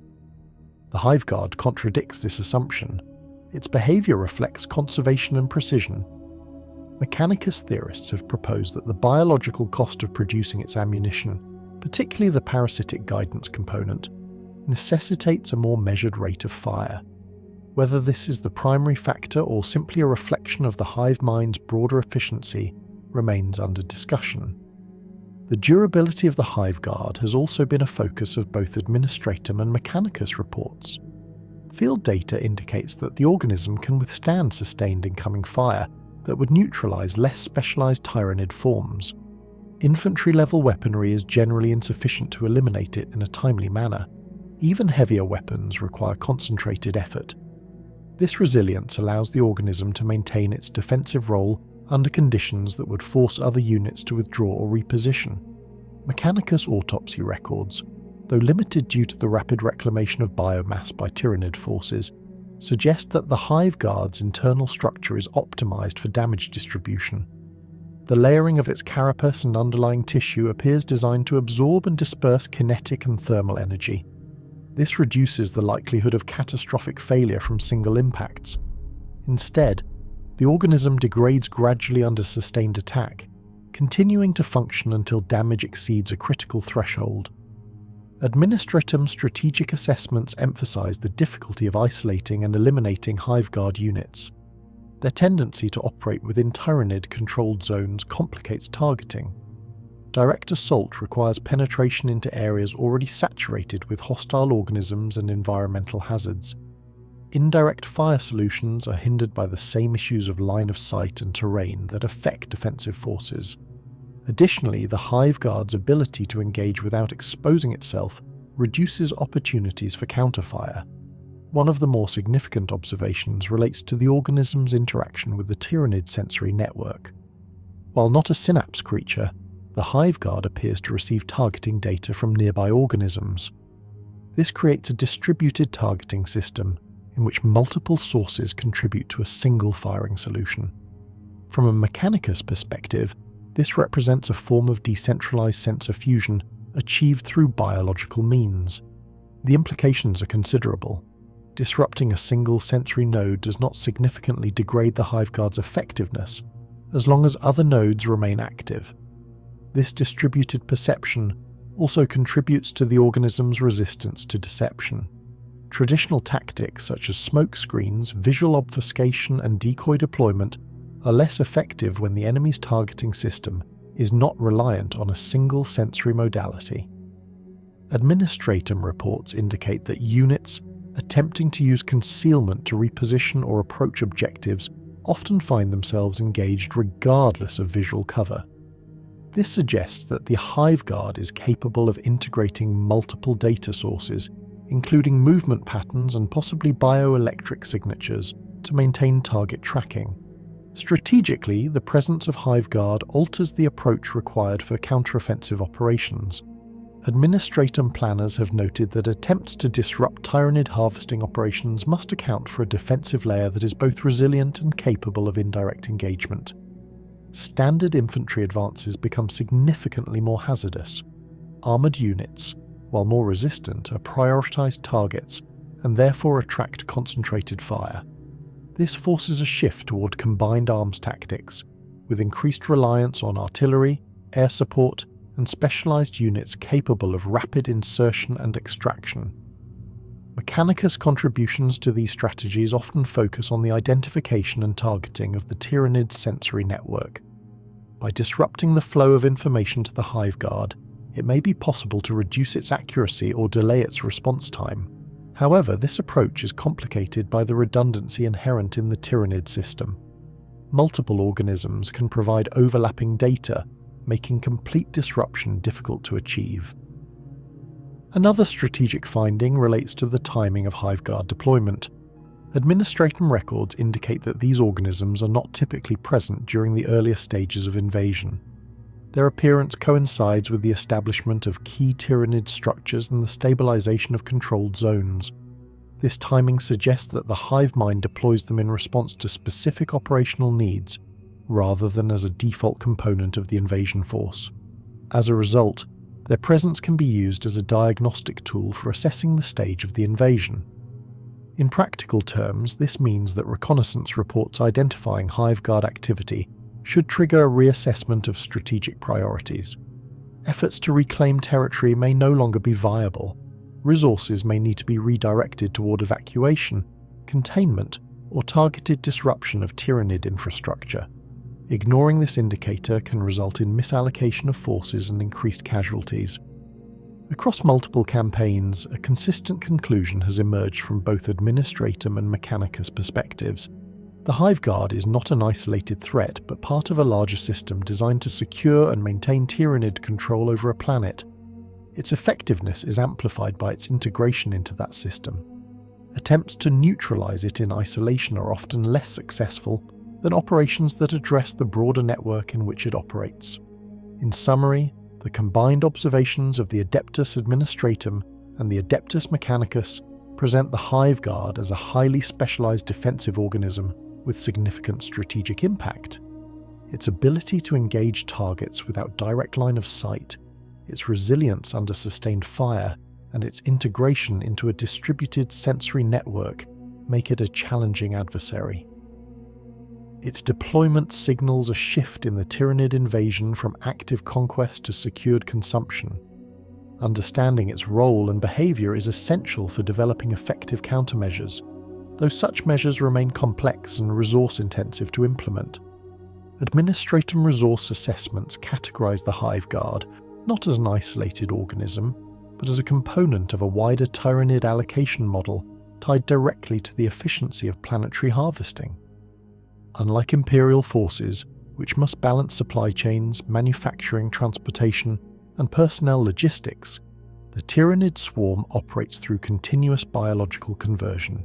The Hive Guard contradicts this assumption. Its behavior reflects conservation and precision. Mechanicus theorists have proposed that the biological cost of producing its ammunition, particularly the parasitic guidance component, necessitates a more measured rate of fire. Whether this is the primary factor or simply a reflection of the Hive Mind's broader efficiency remains under discussion. The durability of the Hive Guard has also been a focus of both Administratum and Mechanicus reports. Field data indicates that the organism can withstand sustained incoming fire that would neutralize less specialized Tyranid forms. Infantry-level weaponry is generally insufficient to eliminate it in a timely manner. Even heavier weapons require concentrated effort. This resilience allows the organism to maintain its defensive role under conditions that would force other units to withdraw or reposition. Mechanicus autopsy records, though limited due to the rapid reclamation of biomass by Tyranid forces, suggest that the Hive Guard's internal structure is optimized for damage distribution. The layering of its carapace and underlying tissue appears designed to absorb and disperse kinetic and thermal energy. This reduces the likelihood of catastrophic failure from single impacts. Instead, the organism degrades gradually under sustained attack, continuing to function until damage exceeds a critical threshold. Administratum's strategic assessments emphasize the difficulty of isolating and eliminating Hive Guard units. Their tendency to operate within Tyranid-controlled zones complicates targeting. Direct assault requires penetration into areas already saturated with hostile organisms and environmental hazards. Indirect fire solutions are hindered by the same issues of line of sight and terrain that affect defensive forces. Additionally, the Hive Guard's ability to engage without exposing itself reduces opportunities for counterfire. One of the more significant observations relates to the organism's interaction with the Tyranid sensory network. While not a synapse creature, the Hive Guard appears to receive targeting data from nearby organisms. This creates a distributed targeting system in which multiple sources contribute to a single firing solution. From a Mechanicus perspective, this represents a form of decentralized sensor fusion achieved through biological means. The implications are considerable. Disrupting a single sensory node does not significantly degrade the Hive Guard's effectiveness, as long as other nodes remain active. This distributed perception also contributes to the organism's resistance to deception. Traditional tactics such as smoke screens, visual obfuscation, and decoy deployment are less effective when the enemy's targeting system is not reliant on a single sensory modality. Administratum reports indicate that units attempting to use concealment to reposition or approach objectives often find themselves engaged regardless of visual cover. This suggests that the Hive Guard is capable of integrating multiple data sources, including movement patterns and possibly bioelectric signatures, to maintain target tracking. Strategically, the presence of Hive Guard alters the approach required for counteroffensive operations. Administratum planners have noted that attempts to disrupt Tyranid harvesting operations must account for a defensive layer that is both resilient and capable of indirect engagement. Standard infantry advances become significantly more hazardous. Armoured units, while more resistant, are prioritised targets and therefore attract concentrated fire. This forces a shift toward combined arms tactics, with increased reliance on artillery, air support, and specialized units capable of rapid insertion and extraction. Mechanicus contributions to these strategies often focus on the identification and targeting of the Tyranid sensory network. By disrupting the flow of information to the Hive Guard, it may be possible to reduce its accuracy or delay its response time. However, this approach is complicated by the redundancy inherent in the Tyranid system. Multiple organisms can provide overlapping data, making complete disruption difficult to achieve. Another strategic finding relates to the timing of Hive Guard deployment. Administratum records indicate that these organisms are not typically present during the earlier stages of invasion. Their appearance coincides with the establishment of key Tyranid structures and the stabilization of controlled zones. This timing suggests that the Hive Mind deploys them in response to specific operational needs, rather than as a default component of the invasion force. As a result, their presence can be used as a diagnostic tool for assessing the stage of the invasion. In practical terms, this means that reconnaissance reports identifying Hive Guard activity should trigger a reassessment of strategic priorities. Efforts to reclaim territory may no longer be viable. Resources may need to be redirected toward evacuation, containment, or targeted disruption of Tyranid infrastructure. Ignoring this indicator can result in misallocation of forces and increased casualties. Across multiple campaigns, a consistent conclusion has emerged from both Administratum and Mechanicus perspectives. The Hive Guard is not an isolated threat, but part of a larger system designed to secure and maintain Tyranid control over a planet. Its effectiveness is amplified by its integration into that system. Attempts to neutralize it in isolation are often less successful than operations that address the broader network in which it operates. In summary, the combined observations of the Adeptus Administratum and the Adeptus Mechanicus present the Hive Guard as a highly specialized defensive organism with significant strategic impact. Its ability to engage targets without direct line of sight, its resilience under sustained fire, and its integration into a distributed sensory network make it a challenging adversary. Its deployment signals a shift in the Tyranid invasion from active conquest to secured consumption. Understanding its role and behavior is essential for developing effective countermeasures, though such measures remain complex and resource-intensive to implement. Administratum resource assessments categorize the Hive Guard not as an isolated organism, but as a component of a wider Tyranid allocation model tied directly to the efficiency of planetary harvesting. Unlike Imperial forces, which must balance supply chains, manufacturing, transportation, and personnel logistics, the Tyranid swarm operates through continuous biological conversion.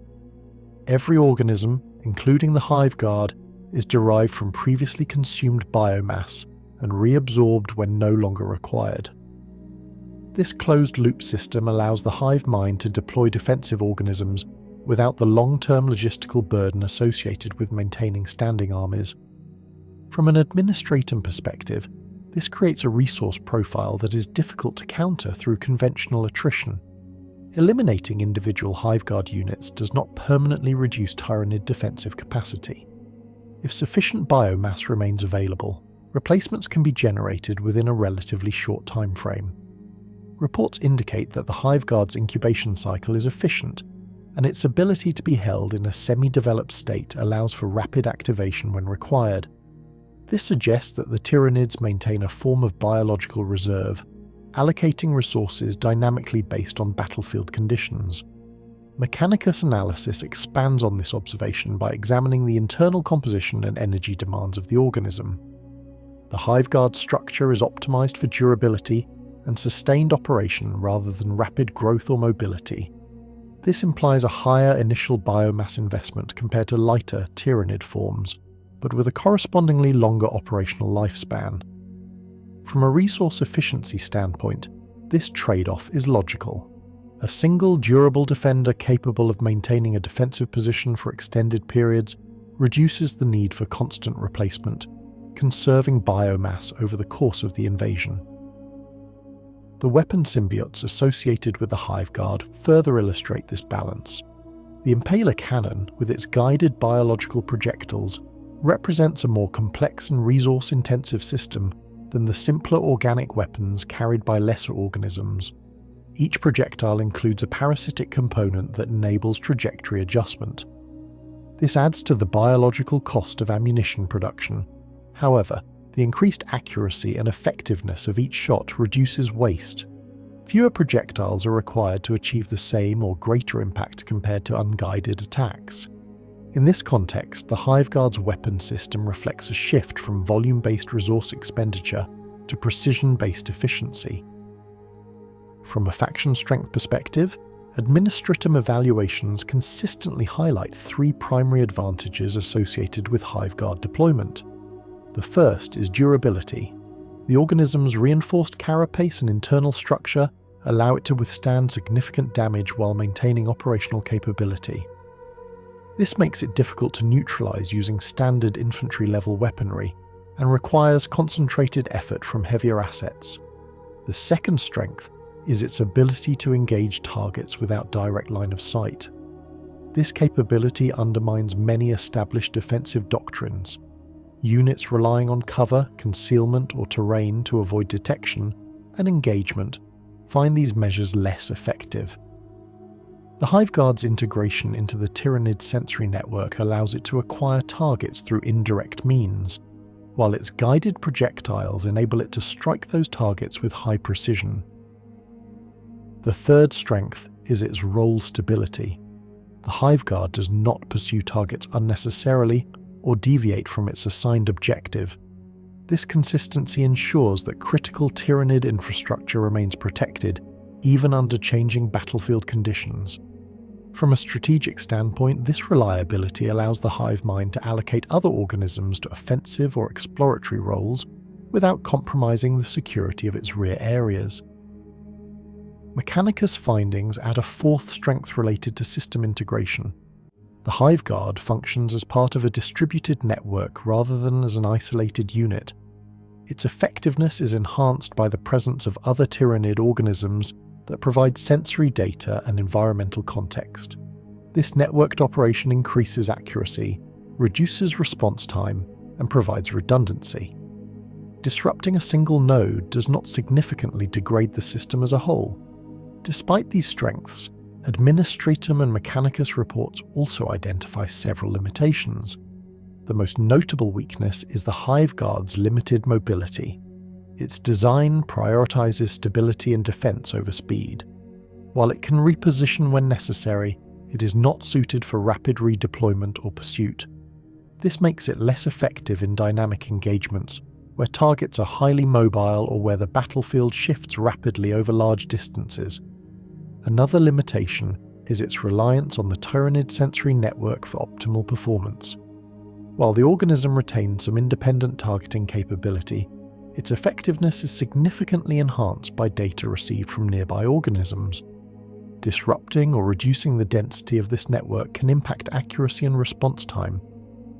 Every organism, including the Hive Guard, is derived from previously consumed biomass and reabsorbed when no longer required. This closed-loop system allows the Hive Mind to deploy defensive organisms without the long-term logistical burden associated with maintaining standing armies. From an administratum perspective, this creates a resource profile that is difficult to counter through conventional attrition. Eliminating individual Hive Guard units does not permanently reduce Tyranid defensive capacity. If sufficient biomass remains available, replacements can be generated within a relatively short time frame. Reports indicate that the Hive Guard's incubation cycle is efficient, and its ability to be held in a semi-developed state allows for rapid activation when required. This suggests that the Tyranids maintain a form of biological reserve, allocating resources dynamically based on battlefield conditions. Mechanicus analysis expands on this observation by examining the internal composition and energy demands of the organism. The Hive Guard structure is optimized for durability and sustained operation rather than rapid growth or mobility. This implies a higher initial biomass investment compared to lighter Tyranid forms, but with a correspondingly longer operational lifespan. From a resource efficiency standpoint, this trade-off is logical. A single durable defender capable of maintaining a defensive position for extended periods reduces the need for constant replacement, conserving biomass over the course of the invasion. The weapon symbiotes associated with the Hive Guard further illustrate this balance. The Impaler Cannon, with its guided biological projectiles, represents a more complex and resource-intensive system than the simpler organic weapons carried by lesser organisms. Each projectile includes a parasitic component that enables trajectory adjustment. This adds to the biological cost of ammunition production. However, the increased accuracy and effectiveness of each shot reduces waste. Fewer projectiles are required to achieve the same or greater impact compared to unguided attacks. In this context, the Hive Guard's weapon system reflects a shift from volume-based resource expenditure to precision-based efficiency. From a faction strength perspective, administratum evaluations consistently highlight three primary advantages associated with Hive Guard deployment. The first is durability. The organism's reinforced carapace and internal structure allow it to withstand significant damage while maintaining operational capability. This makes it difficult to neutralize using standard infantry-level weaponry and requires concentrated effort from heavier assets. The second strength is its ability to engage targets without direct line of sight. This capability undermines many established defensive doctrines. Units relying on cover, concealment, or terrain to avoid detection and engagement find these measures less effective. The Hive Guard's integration into the Tyranid sensory network allows it to acquire targets through indirect means, while its guided projectiles enable it to strike those targets with high precision. The third strength is its role stability. The Hive Guard does not pursue targets unnecessarily or deviate from its assigned objective. This consistency ensures that critical Tyranid infrastructure remains protected, even under changing battlefield conditions. From a strategic standpoint, this reliability allows the Hive Mind to allocate other organisms to offensive or exploratory roles without compromising the security of its rear areas. Mechanicus findings add a fourth strength related to system integration. The Hive Guard functions as part of a distributed network rather than as an isolated unit. Its effectiveness is enhanced by the presence of other Tyranid organisms that provide sensory data and environmental context. This networked operation increases accuracy, reduces response time, and provides redundancy. Disrupting a single node does not significantly degrade the system as a whole. Despite these strengths, Administratum and Mechanicus reports also identify several limitations. The most notable weakness is the Hive Guard's limited mobility. Its design prioritizes stability and defense over speed. While it can reposition when necessary, it is not suited for rapid redeployment or pursuit. This makes it less effective in dynamic engagements, where targets are highly mobile or where the battlefield shifts rapidly over large distances. Another limitation is its reliance on the Tyranid sensory network for optimal performance. While the organism retains some independent targeting capability, its effectiveness is significantly enhanced by data received from nearby organisms. Disrupting or reducing the density of this network can impact accuracy and response time.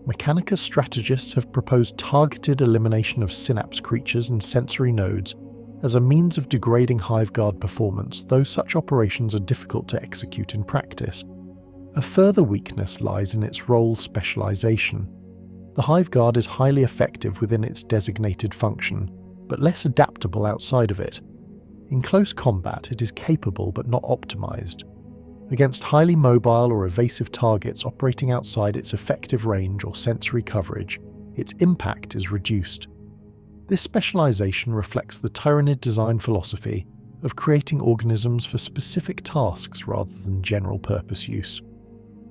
Mechanicus strategists have proposed targeted elimination of synapse creatures and sensory nodes as a means of degrading Hive Guard performance, though such operations are difficult to execute in practice. A further weakness lies in its role specialization. The Hive Guard is highly effective within its designated function, but less adaptable outside of it. In close combat, it is capable but not optimized. Against highly mobile or evasive targets operating outside its effective range or sensory coverage, its impact is reduced. This specialization reflects the Tyranid design philosophy of creating organisms for specific tasks rather than general purpose use.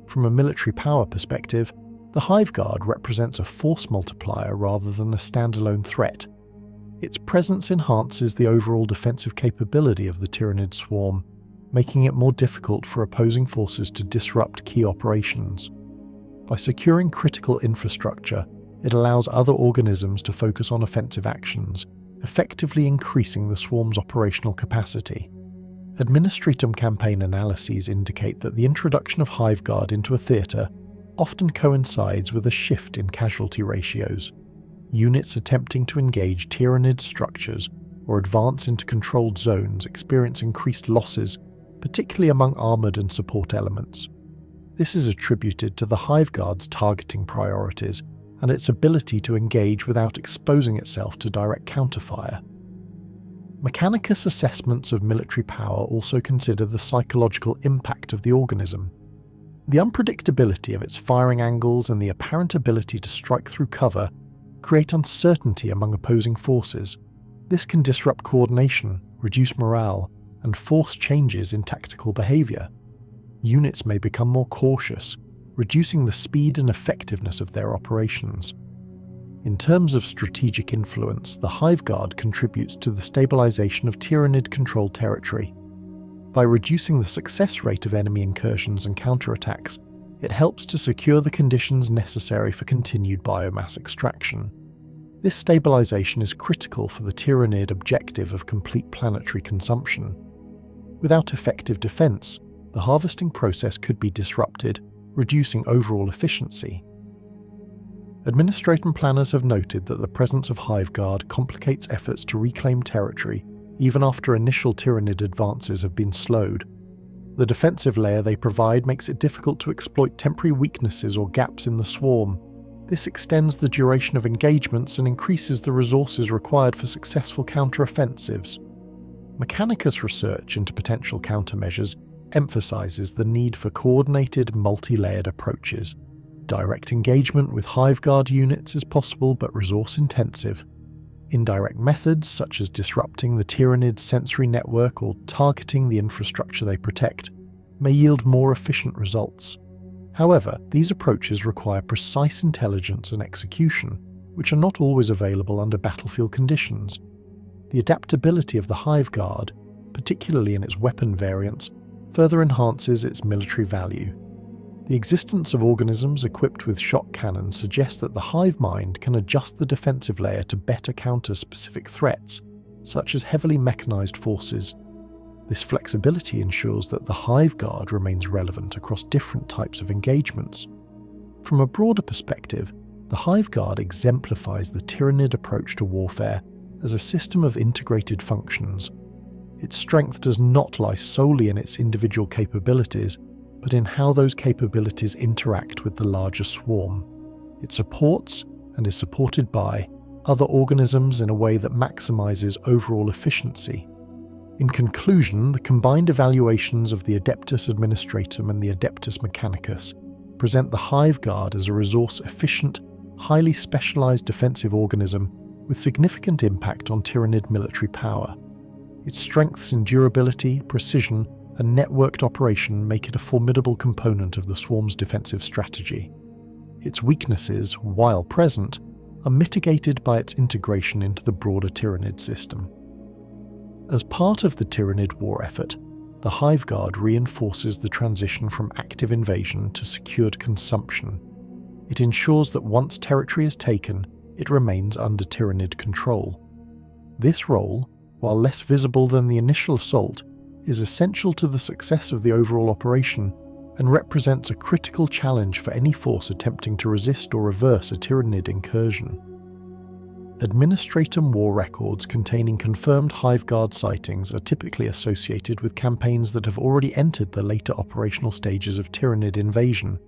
From a military power perspective, the Hive Guard represents a force multiplier rather than a standalone threat. Its presence enhances the overall defensive capability of the Tyranid swarm, making it more difficult for opposing forces to disrupt key operations. By securing critical infrastructure, it allows other organisms to focus on offensive actions, effectively increasing the swarm's operational capacity. Administratum campaign analyses indicate that the introduction of Hive Guard into a theatre often coincides with a shift in casualty ratios. Units attempting to engage Tyranid structures or advance into controlled zones experience increased losses, particularly among armoured and support elements. This is attributed to the Hive Guard's targeting priorities and its ability to engage without exposing itself to direct counterfire. Mechanicus assessments of military power also consider the psychological impact of the organism. The unpredictability of its firing angles and the apparent ability to strike through cover create uncertainty among opposing forces. This can disrupt coordination, reduce morale, and force changes in tactical behaviour. Units may become more cautious, reducing the speed and effectiveness of their operations. In terms of strategic influence, the Hive Guard contributes to the stabilization of Tyranid-controlled territory. By reducing the success rate of enemy incursions and counterattacks, it helps to secure the conditions necessary for continued biomass extraction. This stabilization is critical for the Tyranid objective of complete planetary consumption. Without effective defense, the harvesting process could be disrupted, reducing overall efficiency. Administrator planners have noted that the presence of Hive Guard complicates efforts to reclaim territory even after initial Tyranid advances have been slowed. The defensive layer they provide makes it difficult to exploit temporary weaknesses or gaps in the swarm. This extends the duration of engagements and increases the resources required for successful counter-offensives. Mechanicus research into potential countermeasures emphasizes the need for coordinated, multi-layered approaches. Direct engagement with Hive Guard units is possible but resource-intensive. Indirect methods, such as disrupting the Tyranid sensory network or targeting the infrastructure they protect, may yield more efficient results. However, these approaches require precise intelligence and execution, which are not always available under battlefield conditions. The adaptability of the Hive Guard, particularly in its weapon variants, further enhances its military value. The existence of organisms equipped with shock cannons suggests that the Hive Mind can adjust the defensive layer to better counter specific threats, such as heavily mechanized forces. This flexibility ensures that the Hive Guard remains relevant across different types of engagements. From a broader perspective, the Hive Guard exemplifies the Tyranid approach to warfare as a system of integrated functions. Its strength does not lie solely in its individual capabilities, but in how those capabilities interact with the larger swarm. It supports, and is supported by, other organisms in a way that maximizes overall efficiency. In conclusion, the combined evaluations of the Adeptus Administratum and the Adeptus Mechanicus present the Hive Guard as a resource-efficient, highly specialized defensive organism with significant impact on Tyranid military power. Its strengths in durability, precision, and networked operation make it a formidable component of the swarm's defensive strategy. Its weaknesses, while present, are mitigated by its integration into the broader Tyranid system. As part of the Tyranid war effort, the Hive Guard reinforces the transition from active invasion to secured consumption. It ensures that once territory is taken, it remains under Tyranid control. This role, while less visible than the initial assault, is essential to the success of the overall operation and represents a critical challenge for any force attempting to resist or reverse a Tyranid incursion. Administratum war records containing confirmed Hive Guard sightings are typically associated with campaigns that have already entered the later operational stages of Tyranid invasion.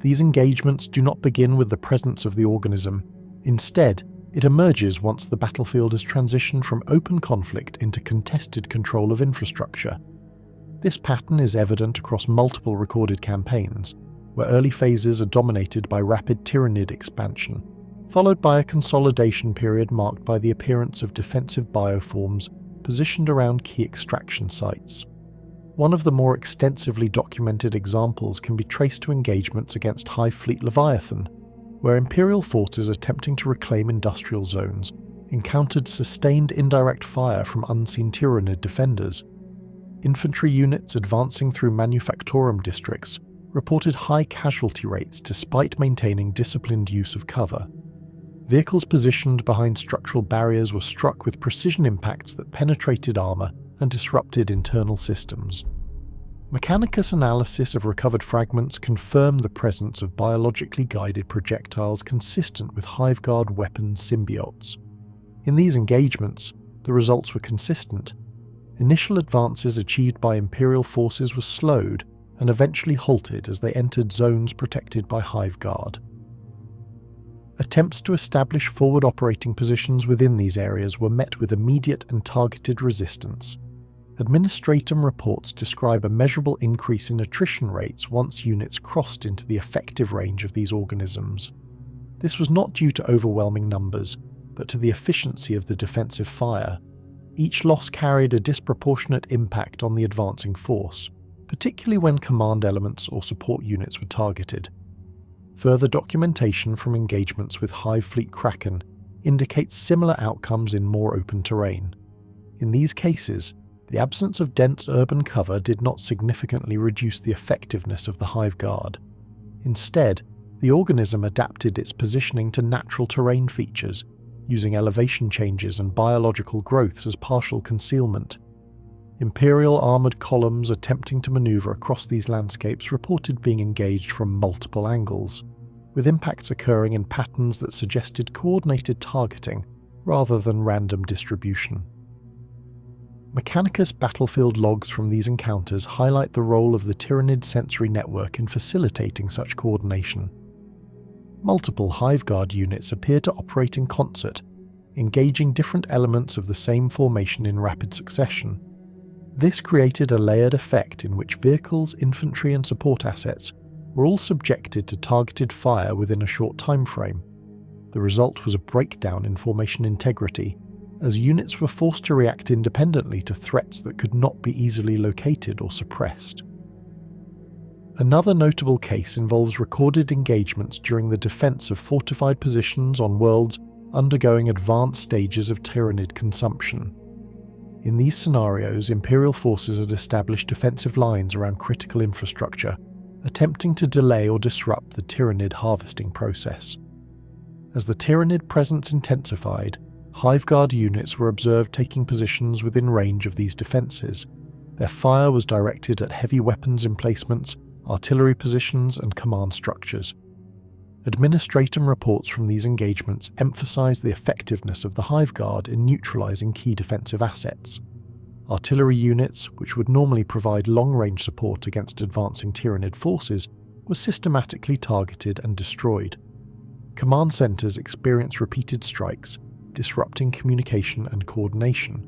These engagements do not begin with the presence of the organism. Instead, it emerges once the battlefield has transitioned from open conflict into contested control of infrastructure. This pattern is evident across multiple recorded campaigns, where early phases are dominated by rapid Tyranid expansion, followed by a consolidation period marked by the appearance of defensive bioforms positioned around key extraction sites. One of the more extensively documented examples can be traced to engagements against Hive Fleet Leviathan, where Imperial forces attempting to reclaim industrial zones encountered sustained indirect fire from unseen Tyranid defenders. Infantry units advancing through manufactorum districts reported high casualty rates despite maintaining disciplined use of cover. Vehicles positioned behind structural barriers were struck with precision impacts that penetrated armor and disrupted internal systems. Mechanicus analysis of recovered fragments confirmed the presence of biologically guided projectiles consistent with Hive Guard weapon symbiotes. In these engagements, the results were consistent. Initial advances achieved by Imperial forces were slowed and eventually halted as they entered zones protected by Hive Guard. Attempts to establish forward operating positions within these areas were met with immediate and targeted resistance. Administratum reports describe a measurable increase in attrition rates once units crossed into the effective range of these organisms. This was not due to overwhelming numbers, but to the efficiency of the defensive fire. Each loss carried a disproportionate impact on the advancing force, particularly when command elements or support units were targeted. Further documentation from engagements with Hive Fleet Kraken indicates similar outcomes in more open terrain. In these cases, the absence of dense urban cover did not significantly reduce the effectiveness of the Hive Guard. Instead, The organism adapted its positioning to natural terrain features, using elevation changes and biological growths as partial concealment. Imperial armoured columns attempting to manoeuvre across these landscapes reported being engaged from multiple angles, with impacts occurring in patterns that suggested coordinated targeting rather than random distribution. Mechanicus battlefield logs from these encounters highlight the role of the Tyranid sensory network in facilitating such coordination. Multiple Hive Guard units appear to operate in concert, engaging different elements of the same formation in rapid succession. This created a layered effect in which vehicles, infantry and support assets were all subjected to targeted fire within a short time frame. The result was a breakdown in formation integrity, as units were forced to react independently to threats that could not be easily located or suppressed. Another notable case involves recorded engagements during the defense of fortified positions on worlds undergoing advanced stages of Tyranid consumption. In these scenarios, Imperial forces had established defensive lines around critical infrastructure, attempting to delay or disrupt the Tyranid harvesting process. As the Tyranid presence intensified, Hive Guard units were observed taking positions within range of these defences. Their fire was directed at heavy weapons emplacements, artillery positions and command structures. Administratum reports from these engagements emphasise the effectiveness of the Hive Guard in neutralising key defensive assets. Artillery units, which would normally provide long-range support against advancing Tyranid forces, were systematically targeted and destroyed. Command centres experienced repeated strikes, disrupting communication and coordination.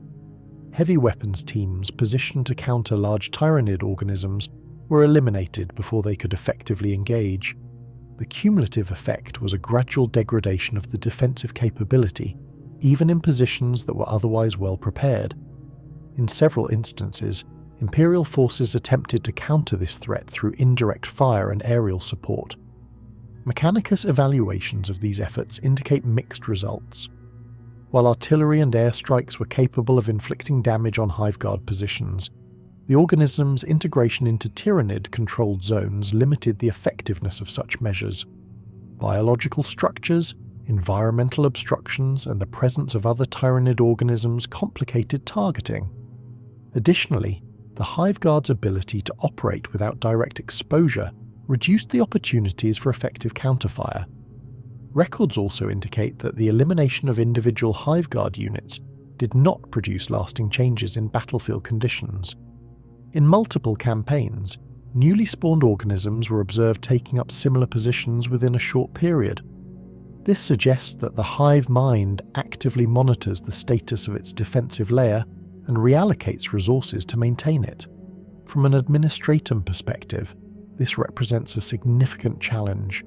Heavy weapons teams positioned to counter large Tyranid organisms were eliminated before they could effectively engage. The cumulative effect was a gradual degradation of the defensive capability, even in positions that were otherwise well prepared. In several instances, Imperial forces attempted to counter this threat through indirect fire and aerial support. Mechanicus evaluations of these efforts indicate mixed results. While artillery and airstrikes were capable of inflicting damage on Hive Guard positions, the organism's integration into Tyranid-controlled zones limited the effectiveness of such measures. Biological structures, environmental obstructions, and the presence of other Tyranid organisms complicated targeting. Additionally, the Hive Guard's ability to operate without direct exposure reduced the opportunities for effective counterfire. Records also indicate that the elimination of individual Hive Guard units did not produce lasting changes in battlefield conditions. In multiple campaigns, newly spawned organisms were observed taking up similar positions within a short period. This suggests that the Hive Mind actively monitors the status of its defensive layer and reallocates resources to maintain it. From an administratum perspective, this represents a significant challenge.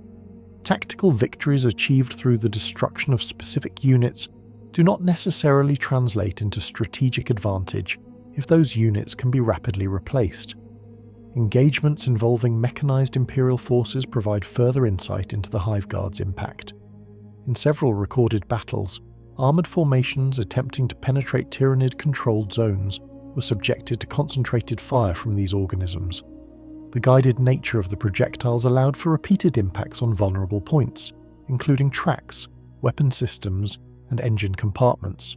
Tactical victories achieved through the destruction of specific units do not necessarily translate into strategic advantage if those units can be rapidly replaced. Engagements involving mechanized Imperial forces provide further insight into the Hive Guard's impact. In several recorded battles, armoured formations attempting to penetrate Tyranid-controlled zones were subjected to concentrated fire from these organisms. The guided nature of the projectiles allowed for repeated impacts on vulnerable points, including tracks, weapon systems, and engine compartments.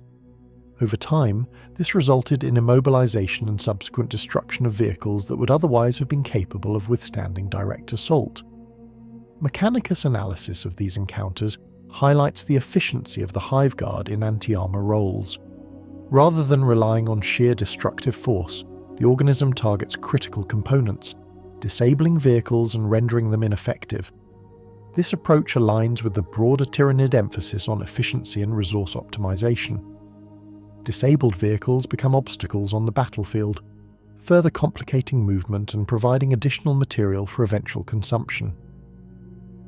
Over time, this resulted in immobilization and subsequent destruction of vehicles that would otherwise have been capable of withstanding direct assault. Mechanicus analysis of these encounters highlights the efficiency of the Hive Guard in anti-armor roles. Rather than relying on sheer destructive force, the organism targets critical components, disabling vehicles and rendering them ineffective. This approach aligns with the broader Tyranid emphasis on efficiency and resource optimization. Disabled vehicles become obstacles on the battlefield, further complicating movement and providing additional material for eventual consumption.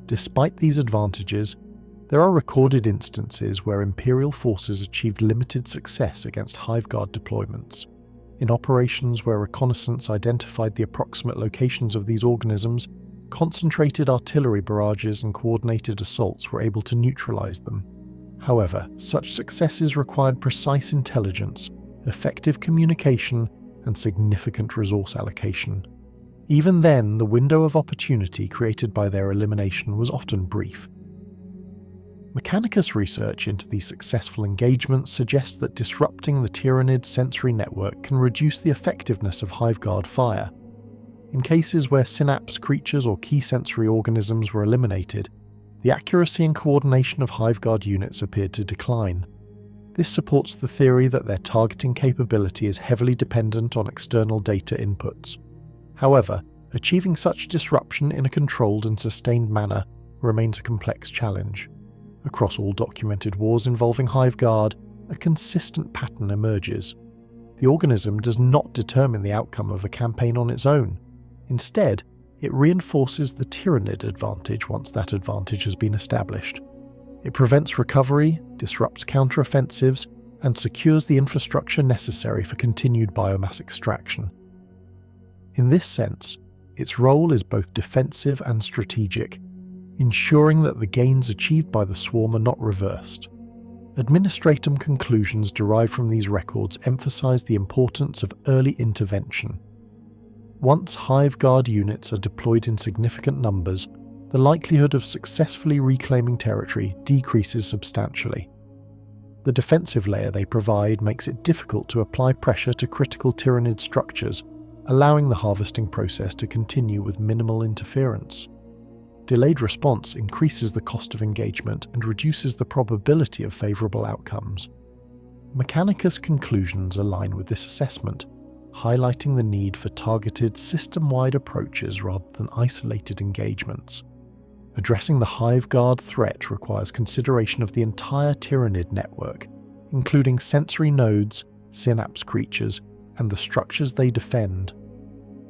Despite these advantages, there are recorded instances where Imperial forces achieved limited success against Hive Guard deployments. In operations where reconnaissance identified the approximate locations of these organisms, concentrated artillery barrages and coordinated assaults were able to neutralize them. However, such successes required precise intelligence, effective communication, and significant resource allocation. Even then, the window of opportunity created by their elimination was often brief. Mechanicus research into these successful engagements suggests that disrupting the Tyranid sensory network can reduce the effectiveness of Hive Guard fire. In cases where synapse creatures or key sensory organisms were eliminated, the accuracy and coordination of Hive Guard units appeared to decline. This supports the theory that their targeting capability is heavily dependent on external data inputs. However, achieving such disruption in a controlled and sustained manner remains a complex challenge. Across all documented wars involving Hive Guard, a consistent pattern emerges. The organism does not determine the outcome of a campaign on its own. Instead, it reinforces the Tyranid advantage once that advantage has been established. It prevents recovery, disrupts counteroffensives, and secures the infrastructure necessary for continued biomass extraction. In this sense, its role is both defensive and strategic, ensuring that the gains achieved by the swarm are not reversed. Administratum conclusions derived from these records emphasize the importance of early intervention. Once Hive Guard units are deployed in significant numbers, the likelihood of successfully reclaiming territory decreases substantially. The defensive layer they provide makes it difficult to apply pressure to critical Tyranid structures, allowing the harvesting process to continue with minimal interference. Delayed response increases the cost of engagement and reduces the probability of favourable outcomes. Mechanicus conclusions align with this assessment, highlighting the need for targeted, system-wide approaches rather than isolated engagements. Addressing the Hive Guard threat requires consideration of the entire Tyranid network, including sensory nodes, synapse creatures, and the structures they defend.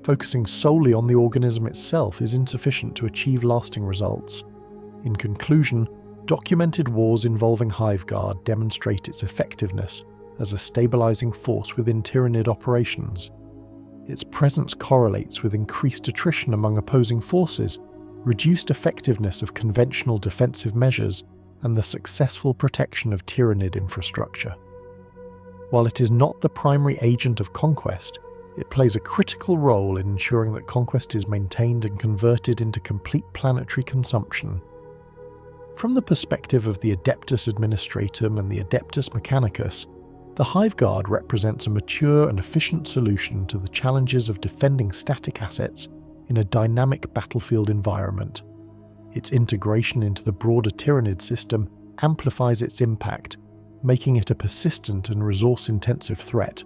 Focusing solely on the organism itself is insufficient to achieve lasting results. In conclusion, documented wars involving Hive Guard demonstrate its effectiveness as a stabilizing force within Tyranid operations. Its presence correlates with increased attrition among opposing forces, reduced effectiveness of conventional defensive measures, and the successful protection of Tyranid infrastructure. While it is not the primary agent of conquest, it plays a critical role in ensuring that conquest is maintained and converted into complete planetary consumption. From the perspective of the Adeptus Administratum and the Adeptus Mechanicus, the Hive Guard represents a mature and efficient solution to the challenges of defending static assets in a dynamic battlefield environment. Its integration into the broader Tyranid system amplifies its impact, making it a persistent and resource-intensive threat.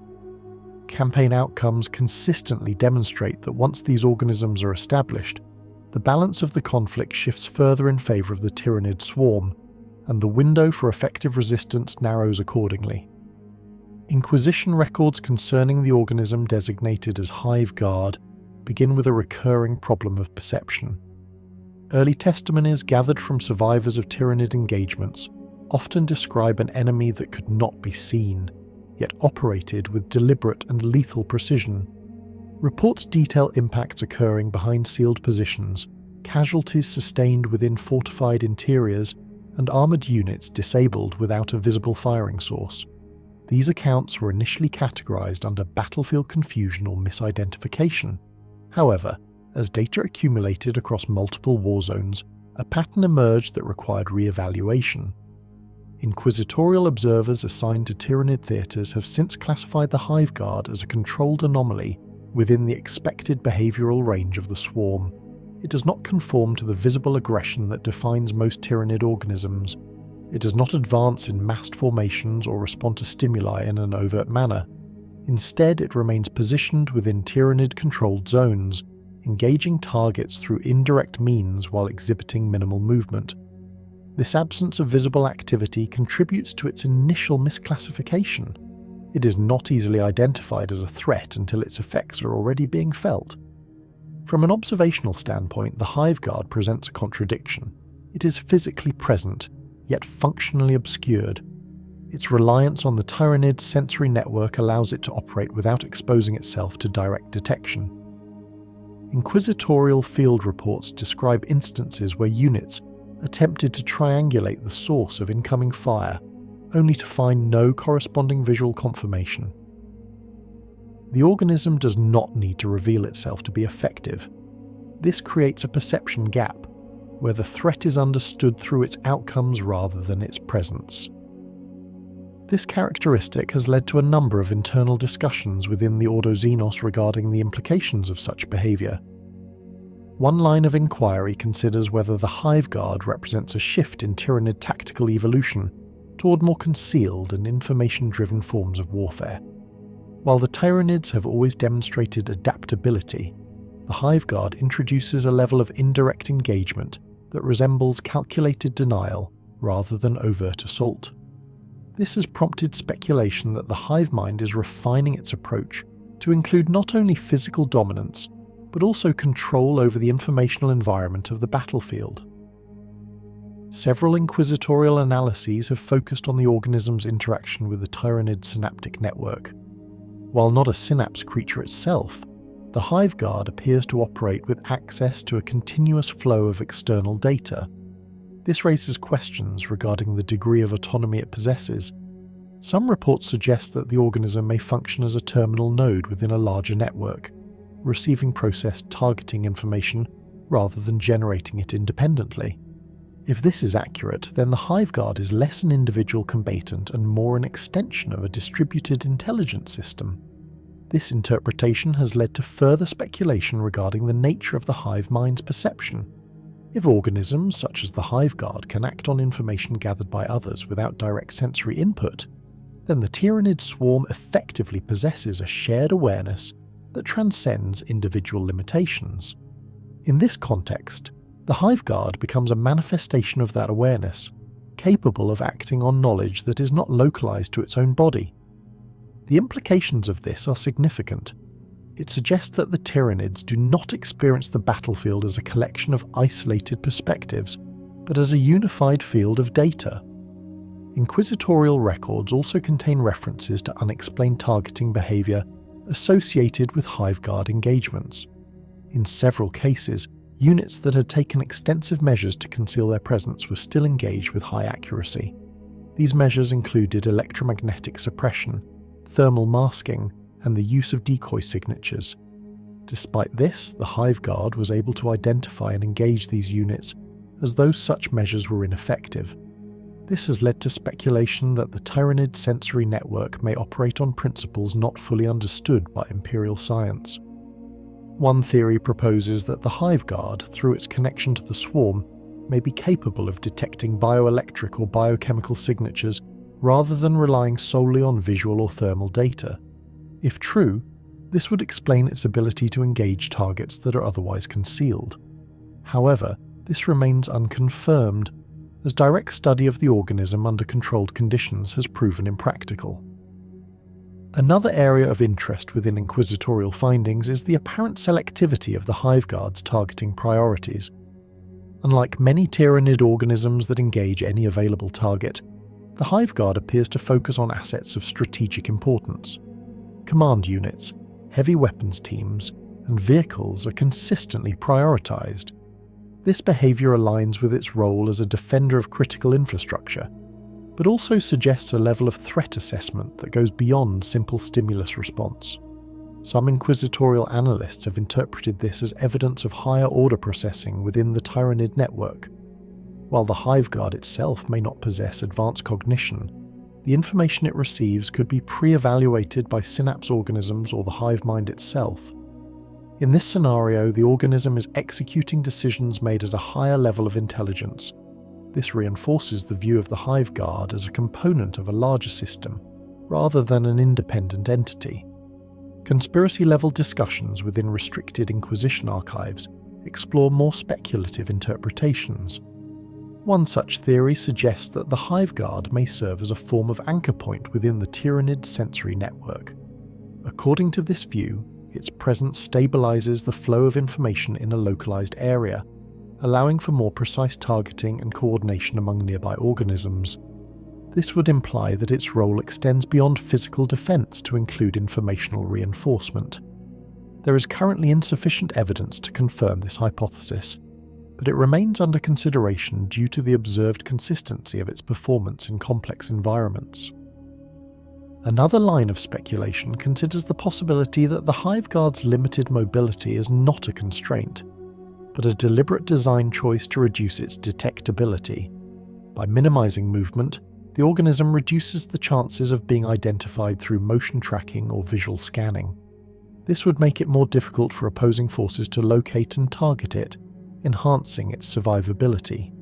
Campaign outcomes consistently demonstrate that once these organisms are established, the balance of the conflict shifts further in favour of the Tyranid swarm, and the window for effective resistance narrows accordingly. Inquisition records concerning the organism designated as Hive Guard begin with a recurring problem of perception. Early testimonies gathered from survivors of Tyranid engagements often describe an enemy that could not be seen, yet operated with deliberate and lethal precision. Reports detail impacts occurring behind sealed positions, casualties sustained within fortified interiors, and armoured units disabled without a visible firing source. These accounts were initially categorised under battlefield confusion or misidentification. However, as data accumulated across multiple war zones, a pattern emerged that required re-evaluation. Inquisitorial observers assigned to Tyranid theatres have since classified the Hive Guard as a controlled anomaly within the expected behavioural range of the swarm. It does not conform to the visible aggression that defines most Tyranid organisms. It does not advance in massed formations or respond to stimuli in an overt manner. Instead, it remains positioned within Tyranid-controlled zones, engaging targets through indirect means while exhibiting minimal movement. This absence of visible activity contributes to its initial misclassification. It is not easily identified as a threat until its effects are already being felt. From an observational standpoint, the Hive Guard presents a contradiction. It is physically present, yet functionally obscured. Its reliance on the Tyranid sensory network allows it to operate without exposing itself to direct detection. Inquisitorial field reports describe instances where units attempted to triangulate the source of incoming fire, only to find no corresponding visual confirmation. the organism does not need to reveal itself to be effective. This creates a perception gap, where the threat is understood through its outcomes rather than its presence. This characteristic has led to a number of internal discussions within the Ordo Xenos regarding the implications of such behaviour. One line of inquiry considers whether the Hive Guard represents a shift in Tyranid tactical evolution toward more concealed and information-driven forms of warfare. While the Tyranids have always demonstrated adaptability, the Hive Guard introduces a level of indirect engagement that resembles calculated denial rather than overt assault. This has prompted speculation that the Hive Mind is refining its approach to include not only physical dominance, but also control over the informational environment of the battlefield. Several inquisitorial analyses have focused on the organism's interaction with the Tyranid synaptic network. While not a synapse creature itself, the Hive Guard appears to operate with access to a continuous flow of external data. This raises questions regarding the degree of autonomy it possesses. Some reports suggest that the organism may function as a terminal node within a larger network, receiving processed targeting information rather than generating it independently. If this is accurate, then the Hive Guard is less an individual combatant and more an extension of a distributed intelligence system. This interpretation has led to further speculation regarding the nature of the Hive Mind's perception. If organisms such as the Hive Guard can act on information gathered by others without direct sensory input, then the Tyranid swarm effectively possesses a shared awareness that transcends individual limitations. In this context, the Hive Guard becomes a manifestation of that awareness, capable of acting on knowledge that is not localized to its own body. The implications of this are significant. It suggests that the Tyranids do not experience the battlefield as a collection of isolated perspectives, but as a unified field of data. Inquisitorial records also contain references to unexplained targeting behavior associated with Hive Guard engagements. In several cases, units that had taken extensive measures to conceal their presence were still engaged with high accuracy. These measures included electromagnetic suppression, thermal masking, and the use of decoy signatures. Despite this, the Hive Guard was able to identify and engage these units as though such measures were ineffective. This has led to speculation that the Tyranid sensory network may operate on principles not fully understood by Imperial science. One theory proposes that the Hive Guard, through its connection to the swarm, may be capable of detecting bioelectric or biochemical signatures rather than relying solely on visual or thermal data. If true, this would explain its ability to engage targets that are otherwise concealed. However, this remains unconfirmed, as direct study of the organism under controlled conditions has proven impractical. Another area of interest within inquisitorial findings is the apparent selectivity of the Hive Guard's targeting priorities. Unlike many Tyranid organisms that engage any available target, the Hive Guard appears to focus on assets of strategic importance. Command units, heavy weapons teams, and vehicles are consistently prioritized. This behavior aligns with its role as a defender of critical infrastructure, but also suggests a level of threat assessment that goes beyond simple stimulus response. Some inquisitorial analysts have interpreted this as evidence of higher order processing within the Tyranid network. While the Hive Guard itself may not possess advanced cognition, the information it receives could be pre-evaluated by synapse organisms or the Hive Mind itself. In this scenario, the organism is executing decisions made at a higher level of intelligence. This reinforces the view of the Hive Guard as a component of a larger system, rather than an independent entity. Conspiracy-level discussions within restricted Inquisition archives explore more speculative interpretations. One such theory suggests that the Hive Guard may serve as a form of anchor point within the Tyranid sensory network. According to this view, its presence stabilizes the flow of information in a localized area, allowing for more precise targeting and coordination among nearby organisms. This would imply that its role extends beyond physical defense to include informational reinforcement. There is currently insufficient evidence to confirm this hypothesis, but it remains under consideration due to the observed consistency of its performance in complex environments. Another line of speculation considers the possibility that the Hive Guard's limited mobility is not a constraint, but a deliberate design choice to reduce its detectability. By minimizing movement, the organism reduces the chances of being identified through motion tracking or visual scanning. This would make it more difficult for opposing forces to locate and target it, enhancing its survivability.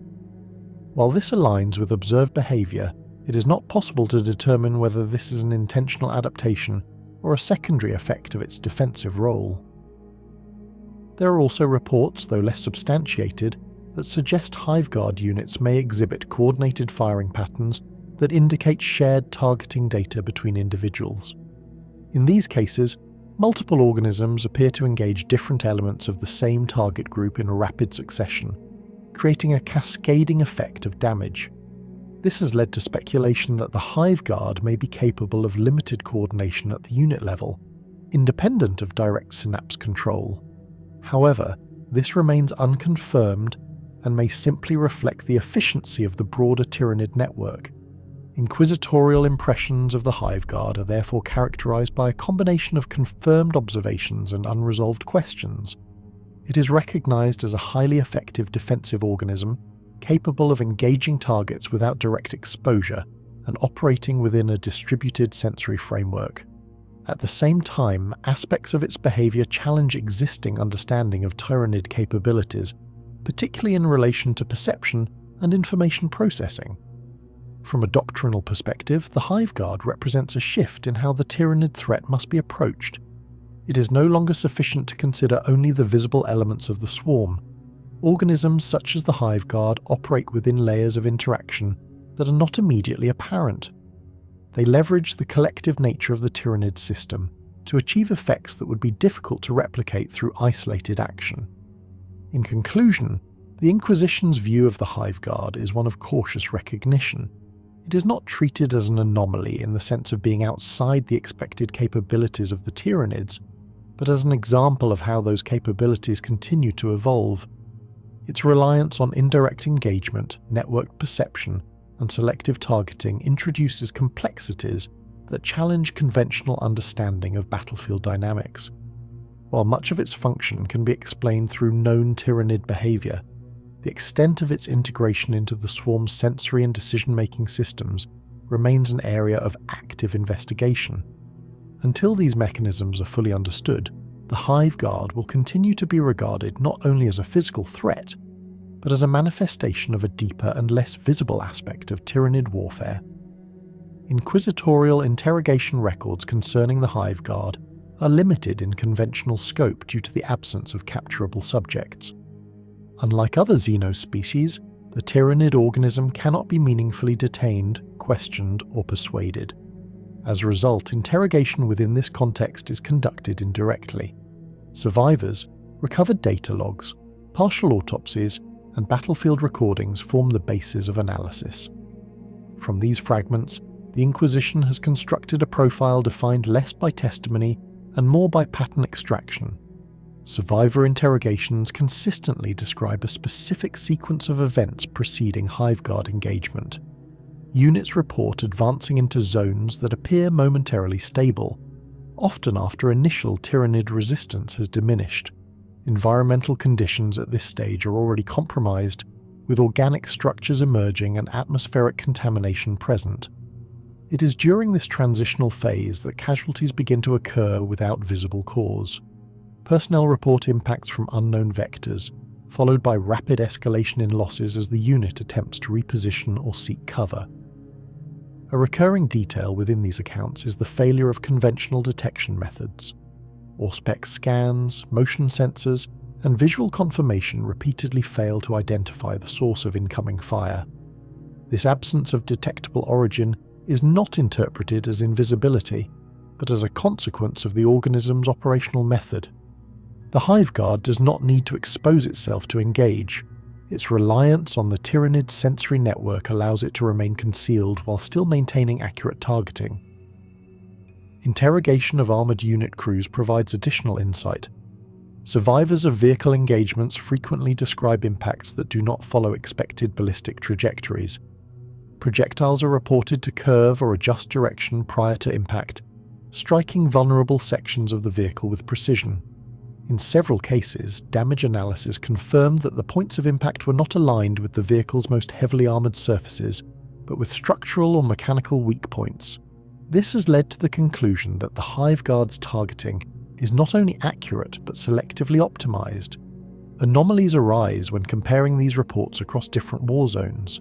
While this aligns with observed behavior, it is not possible to determine whether this is an intentional adaptation or a secondary effect of its defensive role. There are also reports, though less substantiated, that suggest Hive Guard units may exhibit coordinated firing patterns that indicate shared targeting data between individuals. In these cases, multiple organisms appear to engage different elements of the same target group in a rapid succession, creating a cascading effect of damage. This has led to speculation that the Hive Guard may be capable of limited coordination at the unit level, independent of direct synapse control. However, this remains unconfirmed and may simply reflect the efficiency of the broader Tyranid network. Inquisitorial impressions of the Hive Guard are therefore characterized by a combination of confirmed observations and unresolved questions. It is recognized as a highly effective defensive organism, capable of engaging targets without direct exposure and operating within a distributed sensory framework. At the same time, aspects of its behavior challenge existing understanding of Tyranid capabilities, particularly in relation to perception and information processing. From a doctrinal perspective, the Hive Guard represents a shift in how the Tyranid threat must be approached. It is no longer sufficient to consider only the visible elements of the swarm. Organisms such as the Hive Guard operate within layers of interaction that are not immediately apparent. They leverage the collective nature of the Tyranid system to achieve effects that would be difficult to replicate through isolated action. In conclusion, the Inquisition's view of the Hive Guard is one of cautious recognition. It is not treated as an anomaly in the sense of being outside the expected capabilities of the Tyranids, but as an example of how those capabilities continue to evolve. Its reliance on indirect engagement, networked perception, and selective targeting introduces complexities that challenge conventional understanding of battlefield dynamics. While much of its function can be explained through known Tyranid behavior, the extent of its integration into the swarm's sensory and decision-making systems remains an area of active investigation. Until these mechanisms are fully understood, the Hive Guard will continue to be regarded not only as a physical threat, but as a manifestation of a deeper and less visible aspect of Tyranid warfare. Inquisitorial interrogation records concerning the Hive Guard are limited in conventional scope due to the absence of capturable subjects. Unlike other Xeno species, the Tyranid organism cannot be meaningfully detained, questioned, or persuaded. As a result, interrogation within this context is conducted indirectly. Survivors, recovered data logs, partial autopsies, and battlefield recordings form the basis of analysis. From these fragments, the Inquisition has constructed a profile defined less by testimony and more by pattern extraction. Survivor interrogations consistently describe a specific sequence of events preceding Hive Guard engagement. Units report advancing into zones that appear momentarily stable, often after initial Tyranid resistance has diminished. Environmental conditions at this stage are already compromised, with organic structures emerging and atmospheric contamination present. It is during this transitional phase that casualties begin to occur without visible cause. Personnel report impacts from unknown vectors, followed by rapid escalation in losses as the unit attempts to reposition or seek cover. A recurring detail within these accounts is the failure of conventional detection methods. Auspex scans, motion sensors, and visual confirmation repeatedly fail to identify the source of incoming fire. This absence of detectable origin is not interpreted as invisibility, but as a consequence of the organism's operational method. The Hive Guard does not need to expose itself to engage. Its reliance on the Tyranid sensory network allows it to remain concealed while still maintaining accurate targeting. Interrogation of armoured unit crews provides additional insight. Survivors of vehicle engagements frequently describe impacts that do not follow expected ballistic trajectories. Projectiles are reported to curve or adjust direction prior to impact, striking vulnerable sections of the vehicle with precision. In several cases, damage analysis confirmed that the points of impact were not aligned with the vehicle's most heavily armoured surfaces, but with structural or mechanical weak points. This has led to the conclusion that the Hive Guard's targeting is not only accurate but selectively optimised. Anomalies arise when comparing these reports across different war zones.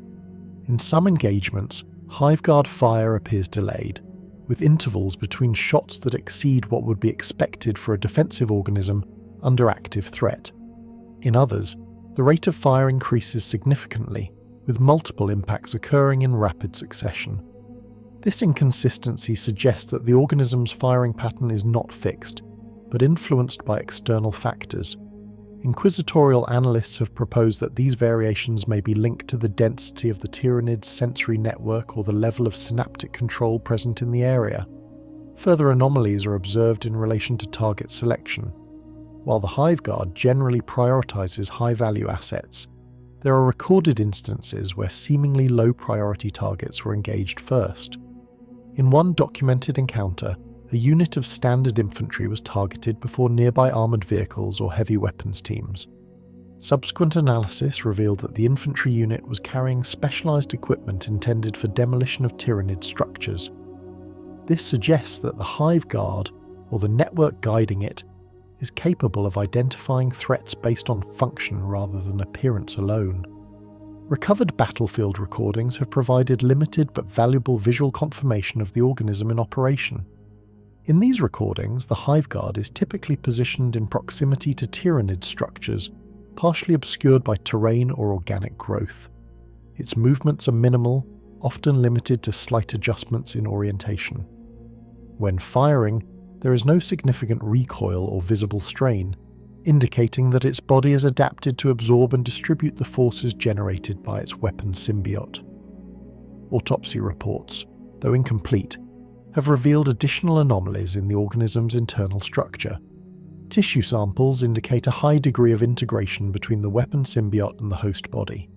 In some engagements, Hive Guard fire appears delayed, with intervals between shots that exceed what would be expected for a defensive organism under active threat. In others, the rate of fire increases significantly, with multiple impacts occurring in rapid succession. This inconsistency suggests that the organism's firing pattern is not fixed, but influenced by external factors. Inquisitorial analysts have proposed that these variations may be linked to the density of the Tyranid's sensory network or the level of synaptic control present in the area. Further anomalies are observed in relation to target selection. While the Hive Guard generally prioritizes high-value assets, there are recorded instances where seemingly low-priority targets were engaged first. In one documented encounter, a unit of standard infantry was targeted before nearby armoured vehicles or heavy weapons teams. Subsequent analysis revealed that the infantry unit was carrying specialised equipment intended for demolition of Tyranid structures. This suggests that the Hive Guard, or the network guiding it, is capable of identifying threats based on function rather than appearance alone. Recovered battlefield recordings have provided limited but valuable visual confirmation of the organism in operation. In these recordings, the Hive Guard is typically positioned in proximity to Tyranid structures, partially obscured by terrain or organic growth. Its movements are minimal, often limited to slight adjustments in orientation. When firing, there is no significant recoil or visible strain, indicating that its body is adapted to absorb and distribute the forces generated by its weapon symbiote. Autopsy reports, though incomplete, have revealed additional anomalies in the organism's internal structure. Tissue samples indicate a high degree of integration between the weapon symbiote and the host body.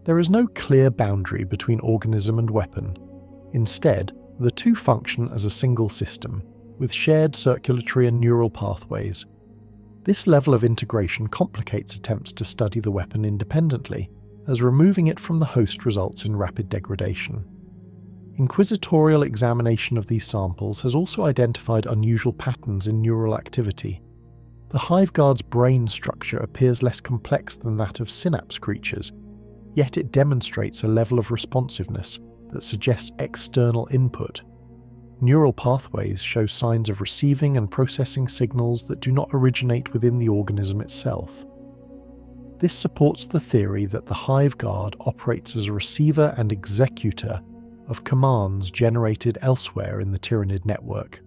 There is no clear boundary between organism and weapon. Instead, the two function as a single system, with shared circulatory and neural pathways. This level of integration complicates attempts to study the weapon independently, as removing it from the host results in rapid degradation. Inquisitorial examination of these samples has also identified unusual patterns in neural activity. The Hive Guard's brain structure appears less complex than that of synapse creatures, yet it demonstrates a level of responsiveness that suggests external input. Neural pathways show signs of receiving and processing signals that do not originate within the organism itself. This supports the theory that the Hive Guard operates as a receiver and executor of commands generated elsewhere in the Tyranid network.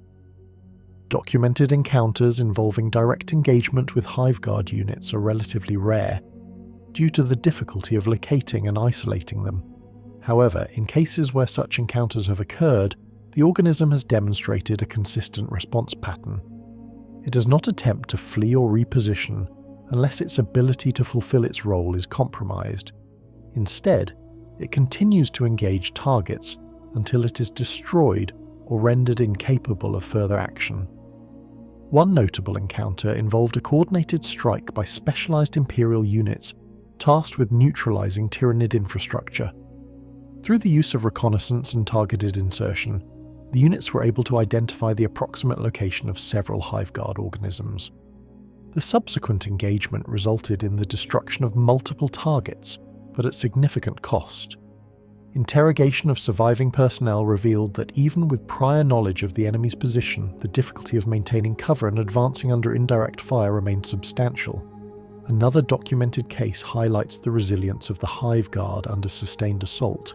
Documented encounters involving direct engagement with Hive Guard units are relatively rare, due to the difficulty of locating and isolating them. However, in cases where such encounters have occurred, the organism has demonstrated a consistent response pattern. It does not attempt to flee or reposition unless its ability to fulfill its role is compromised. Instead, it continues to engage targets until it is destroyed or rendered incapable of further action. One notable encounter involved a coordinated strike by specialized Imperial units tasked with neutralizing Tyranid infrastructure. Through the use of reconnaissance and targeted insertion, the units were able to identify the approximate location of several Hive Guard organisms. The subsequent engagement resulted in the destruction of multiple targets, but at significant cost. Interrogation of surviving personnel revealed that even with prior knowledge of the enemy's position, the difficulty of maintaining cover and advancing under indirect fire remained substantial. Another documented case highlights the resilience of the Hive Guard under sustained assault.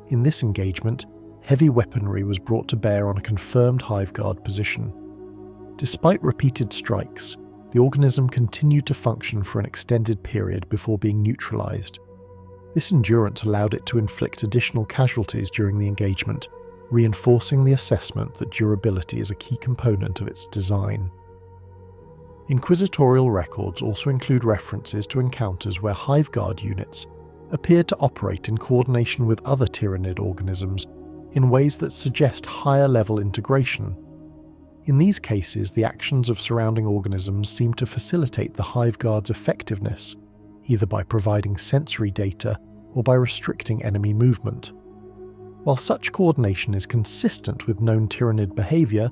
In this engagement, heavy weaponry was brought to bear on a confirmed Hive Guard position. Despite repeated strikes, the organism continued to function for an extended period before being neutralized. This endurance allowed it to inflict additional casualties during the engagement, reinforcing the assessment that durability is a key component of its design. Inquisitorial records also include references to encounters where Hive Guard units, appear to operate in coordination with other Tyranid organisms in ways that suggest higher-level integration. In these cases, the actions of surrounding organisms seem to facilitate the Hive Guard's effectiveness, either by providing sensory data or by restricting enemy movement. While such coordination is consistent with known Tyranid behaviour,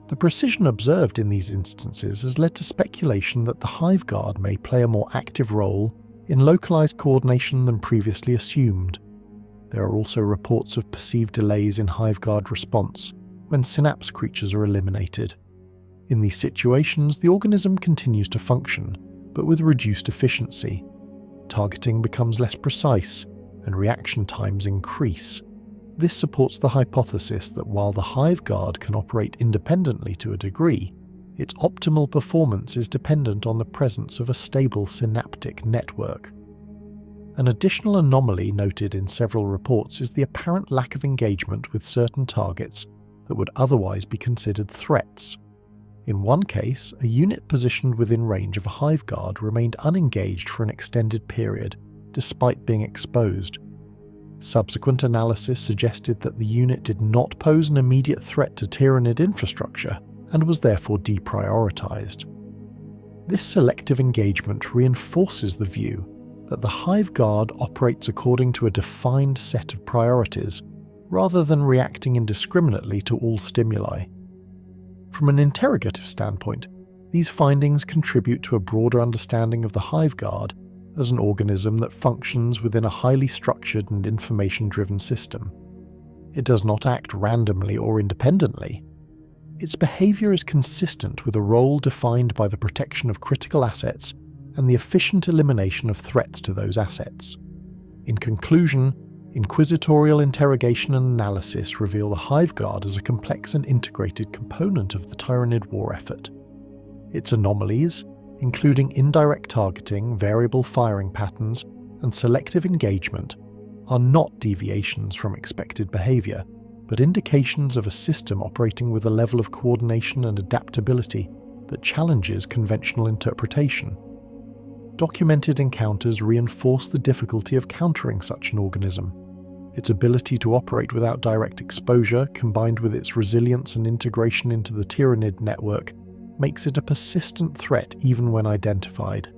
the precision observed in these instances has led to speculation that the Hive Guard may play a more active role in localised coordination than previously assumed. There are also reports of perceived delays in Hive Guard response when synapse creatures are eliminated. In these situations, the organism continues to function, but with reduced efficiency. Targeting becomes less precise, and reaction times increase. This supports the hypothesis that while the Hive Guard can operate independently to a degree, its optimal performance is dependent on the presence of a stable synaptic network. An additional anomaly noted in several reports is the apparent lack of engagement with certain targets that would otherwise be considered threats. In one case, a unit positioned within range of a Hive Guard remained unengaged for an extended period, despite being exposed. Subsequent analysis suggested that the unit did not pose an immediate threat to Tyranid infrastructure and was therefore deprioritized. This selective engagement reinforces the view that the Hive Guard operates according to a defined set of priorities, rather than reacting indiscriminately to all stimuli. From an interrogative standpoint, these findings contribute to a broader understanding of the Hive Guard as an organism that functions within a highly structured and information-driven system. It does not act randomly or independently. Its behavior is consistent with a role defined by the protection of critical assets and the efficient elimination of threats to those assets. In conclusion, inquisitorial interrogation and analysis reveal the Hive Guard as a complex and integrated component of the Tyranid war effort. Its anomalies, including indirect targeting, variable firing patterns, and selective engagement, are not deviations from expected behavior, but indications of a system operating with a level of coordination and adaptability that challenges conventional interpretation. Documented encounters reinforce the difficulty of countering such an organism. Its ability to operate without direct exposure, combined with its resilience and integration into the Tyranid network, makes it a persistent threat even when identified.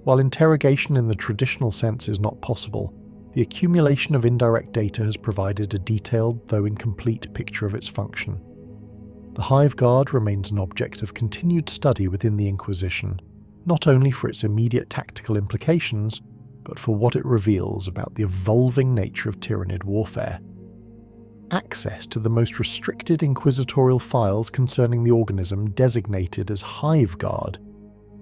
While interrogation in the traditional sense is not possible, the accumulation of indirect data has provided a detailed, though incomplete, picture of its function. The Hive Guard remains an object of continued study within the Inquisition, not only for its immediate tactical implications, but for what it reveals about the evolving nature of Tyranid warfare. Access to the most restricted inquisitorial files concerning the organism designated as Hive Guard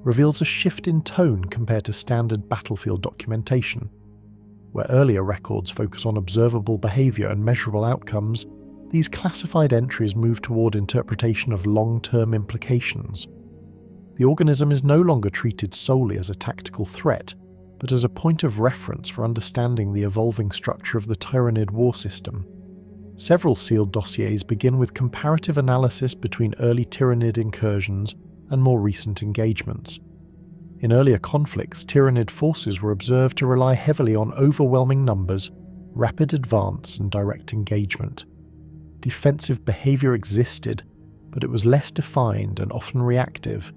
reveals a shift in tone compared to standard battlefield documentation. Where earlier records focus on observable behavior and measurable outcomes, these classified entries move toward interpretation of long-term implications. The organism is no longer treated solely as a tactical threat, but as a point of reference for understanding the evolving structure of the Tyranid war system. Several sealed dossiers begin with comparative analysis between early Tyranid incursions and more recent engagements. In earlier conflicts, Tyranid forces were observed to rely heavily on overwhelming numbers, rapid advance, and direct engagement. Defensive behavior existed, but it was less defined and often reactive.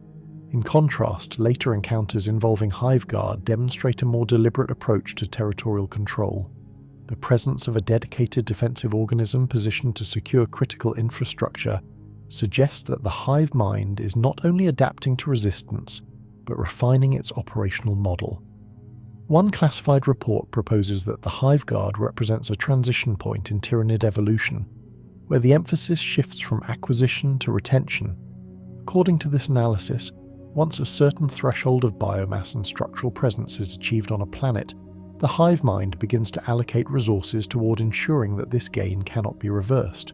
In contrast, later encounters involving Hive Guard demonstrate a more deliberate approach to territorial control. The presence of a dedicated defensive organism positioned to secure critical infrastructure suggests that the Hive Mind is not only adapting to resistance, but refining its operational model. One classified report proposes that the Hive Guard represents a transition point in Tyranid evolution, where the emphasis shifts from acquisition to retention. According to this analysis, once a certain threshold of biomass and structural presence is achieved on a planet, the Hive Mind begins to allocate resources toward ensuring that this gain cannot be reversed.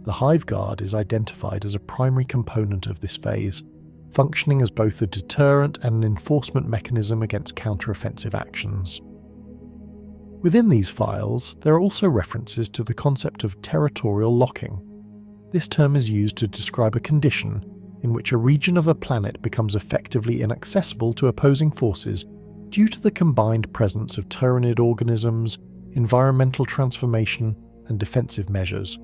The Hive Guard is identified as a primary component of this phase, functioning as both a deterrent and an enforcement mechanism against counter-offensive actions. Within these files, there are also references to the concept of territorial locking. This term is used to describe a condition in which a region of a planet becomes effectively inaccessible to opposing forces due to the combined presence of Tyranid organisms, environmental transformation, and defensive measures.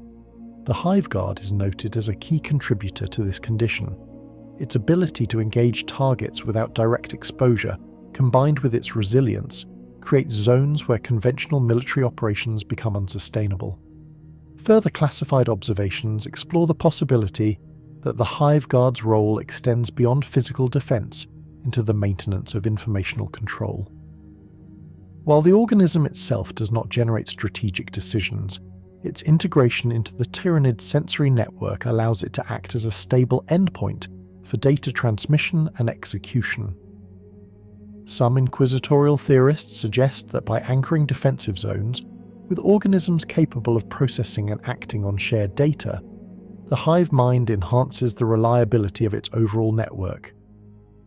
The Hive Guard is noted as a key contributor to this condition. Its ability to engage targets without direct exposure, combined with its resilience, creates zones where conventional military operations become unsustainable. Further classified observations explore the possibility that the Hive Guard's role extends beyond physical defense into the maintenance of informational control. While the organism itself does not generate strategic decisions, its integration into the Tyranid sensory network allows it to act as a stable endpoint for data transmission and execution. Some inquisitorial theorists suggest that by anchoring defensive zones, with organisms capable of processing and acting on shared data, the Hive Mind enhances the reliability of its overall network.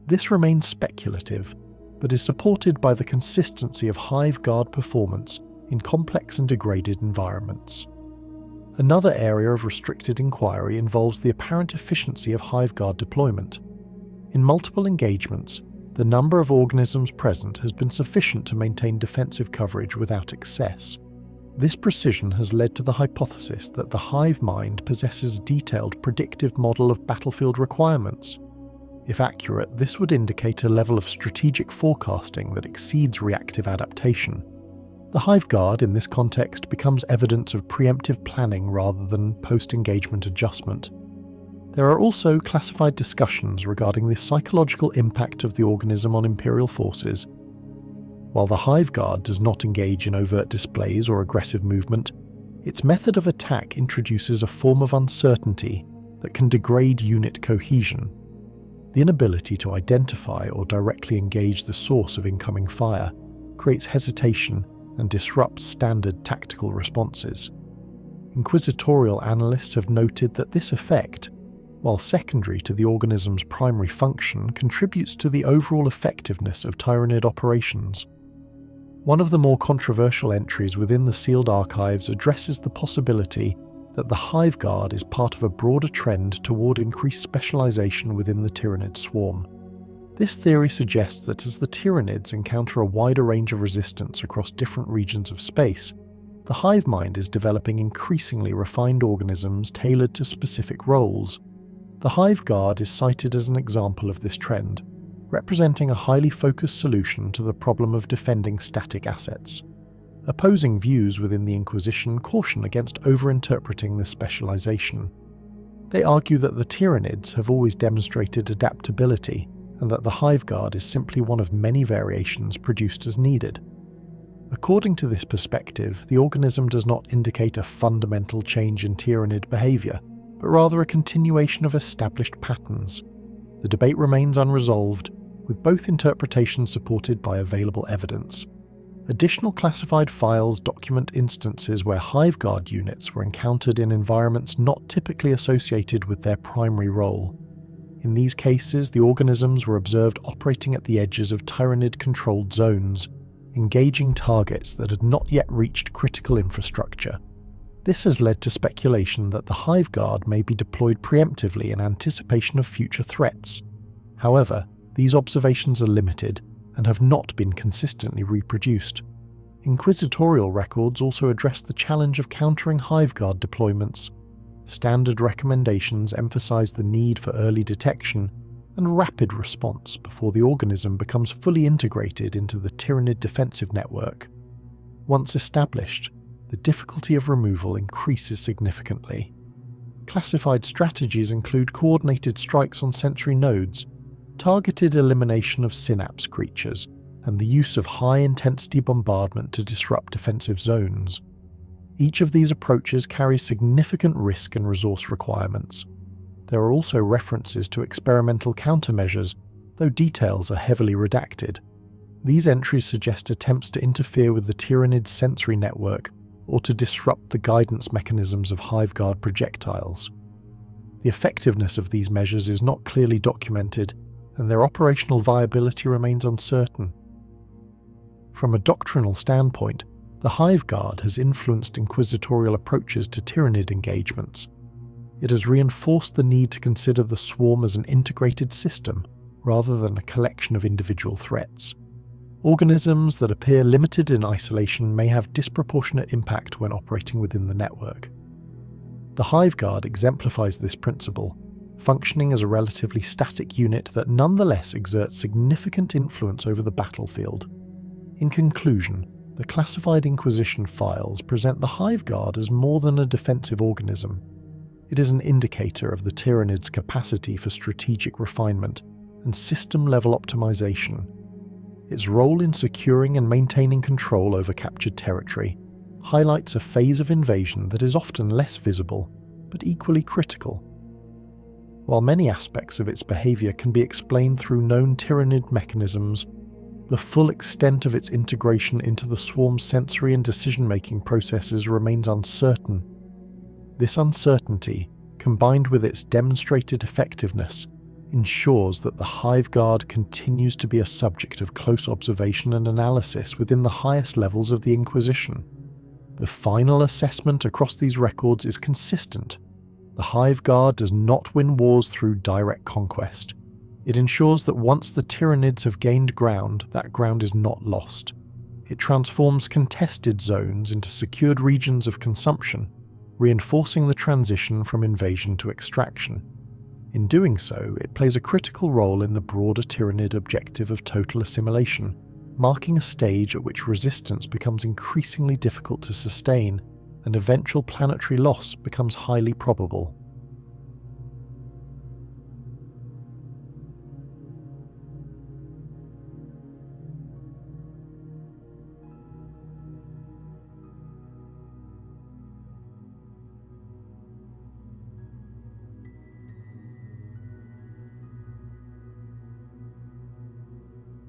This remains speculative, but is supported by the consistency of Hive Guard performance in complex and degraded environments. Another area of restricted inquiry involves the apparent efficiency of Hive Guard deployment. In multiple engagements, the number of organisms present has been sufficient to maintain defensive coverage without excess. This precision has led to the hypothesis that the Hive Mind possesses a detailed predictive model of battlefield requirements. If accurate, this would indicate a level of strategic forecasting that exceeds reactive adaptation. The Hive Guard in this context becomes evidence of preemptive planning rather than post-engagement adjustment. There are also classified discussions regarding the psychological impact of the organism on Imperial forces. While the Hive Guard does not engage in overt displays or aggressive movement, its method of attack introduces a form of uncertainty that can degrade unit cohesion. The inability to identify or directly engage the source of incoming fire creates hesitation and disrupts standard tactical responses. Inquisitorial analysts have noted that this effect, while secondary to the organism's primary function, contributes to the overall effectiveness of Tyranid operations. One of the more controversial entries within the sealed archives addresses the possibility that the Hive Guard is part of a broader trend toward increased specialization within the Tyranid swarm. This theory suggests that as the Tyranids encounter a wider range of resistance across different regions of space, the Hive Mind is developing increasingly refined organisms tailored to specific roles. The Hive Guard is cited as an example of this trend, representing a highly focused solution to the problem of defending static assets. Opposing views within the Inquisition caution against overinterpreting this specialization. They argue that the Tyranids have always demonstrated adaptability, and that the Hive Guard is simply one of many variations produced as needed. According to this perspective, the organism does not indicate a fundamental change in Tyranid behavior, but rather a continuation of established patterns. The debate remains unresolved, with both interpretations supported by available evidence. Additional classified files document instances where Hive Guard units were encountered in environments not typically associated with their primary role. In these cases, the organisms were observed operating at the edges of Tyranid-controlled zones, engaging targets that had not yet reached critical infrastructure. This has led to speculation that the Hive Guard may be deployed preemptively in anticipation of future threats. However, these observations are limited and have not been consistently reproduced. Inquisitorial records also address the challenge of countering Hive Guard deployments. Standard recommendations emphasize the need for early detection and rapid response before the organism becomes fully integrated into the Tyranid defensive network. Once established, the difficulty of removal increases significantly. Classified strategies include coordinated strikes on sensory nodes, targeted elimination of synapse creatures, and the use of high-intensity bombardment to disrupt defensive zones. Each of these approaches carries significant risk and resource requirements. There are also references to experimental countermeasures, though details are heavily redacted. These entries suggest attempts to interfere with the Tyranid sensory network or to disrupt the guidance mechanisms of Hive Guard projectiles. The effectiveness of these measures is not clearly documented, and their operational viability remains uncertain. From a doctrinal standpoint, the Hive Guard has influenced inquisitorial approaches to Tyranid engagements. It has reinforced the need to consider the swarm as an integrated system rather than a collection of individual threats. Organisms that appear limited in isolation may have disproportionate impact when operating within the network. The Hive Guard exemplifies this principle, functioning as a relatively static unit that nonetheless exerts significant influence over the battlefield. In conclusion, the classified Inquisition files present the Hive Guard as more than a defensive organism. It is an indicator of the Tyranid's capacity for strategic refinement and system-level optimization. Its role in securing and maintaining control over captured territory highlights a phase of invasion that is often less visible, but equally critical. While many aspects of its behavior can be explained through known Tyranid mechanisms, the full extent of its integration into the swarm's sensory and decision-making processes remains uncertain. This uncertainty, combined with its demonstrated effectiveness, ensures that the Hive Guard continues to be a subject of close observation and analysis within the highest levels of the Inquisition. The final assessment across these records is consistent. The Hive Guard does not win wars through direct conquest. It ensures that once the Tyranids have gained ground, that ground is not lost. It transforms contested zones into secured regions of consumption, reinforcing the transition from invasion to extraction. In doing so, it plays a critical role in the broader Tyranid objective of total assimilation, marking a stage at which resistance becomes increasingly difficult to sustain and eventual planetary loss becomes highly probable.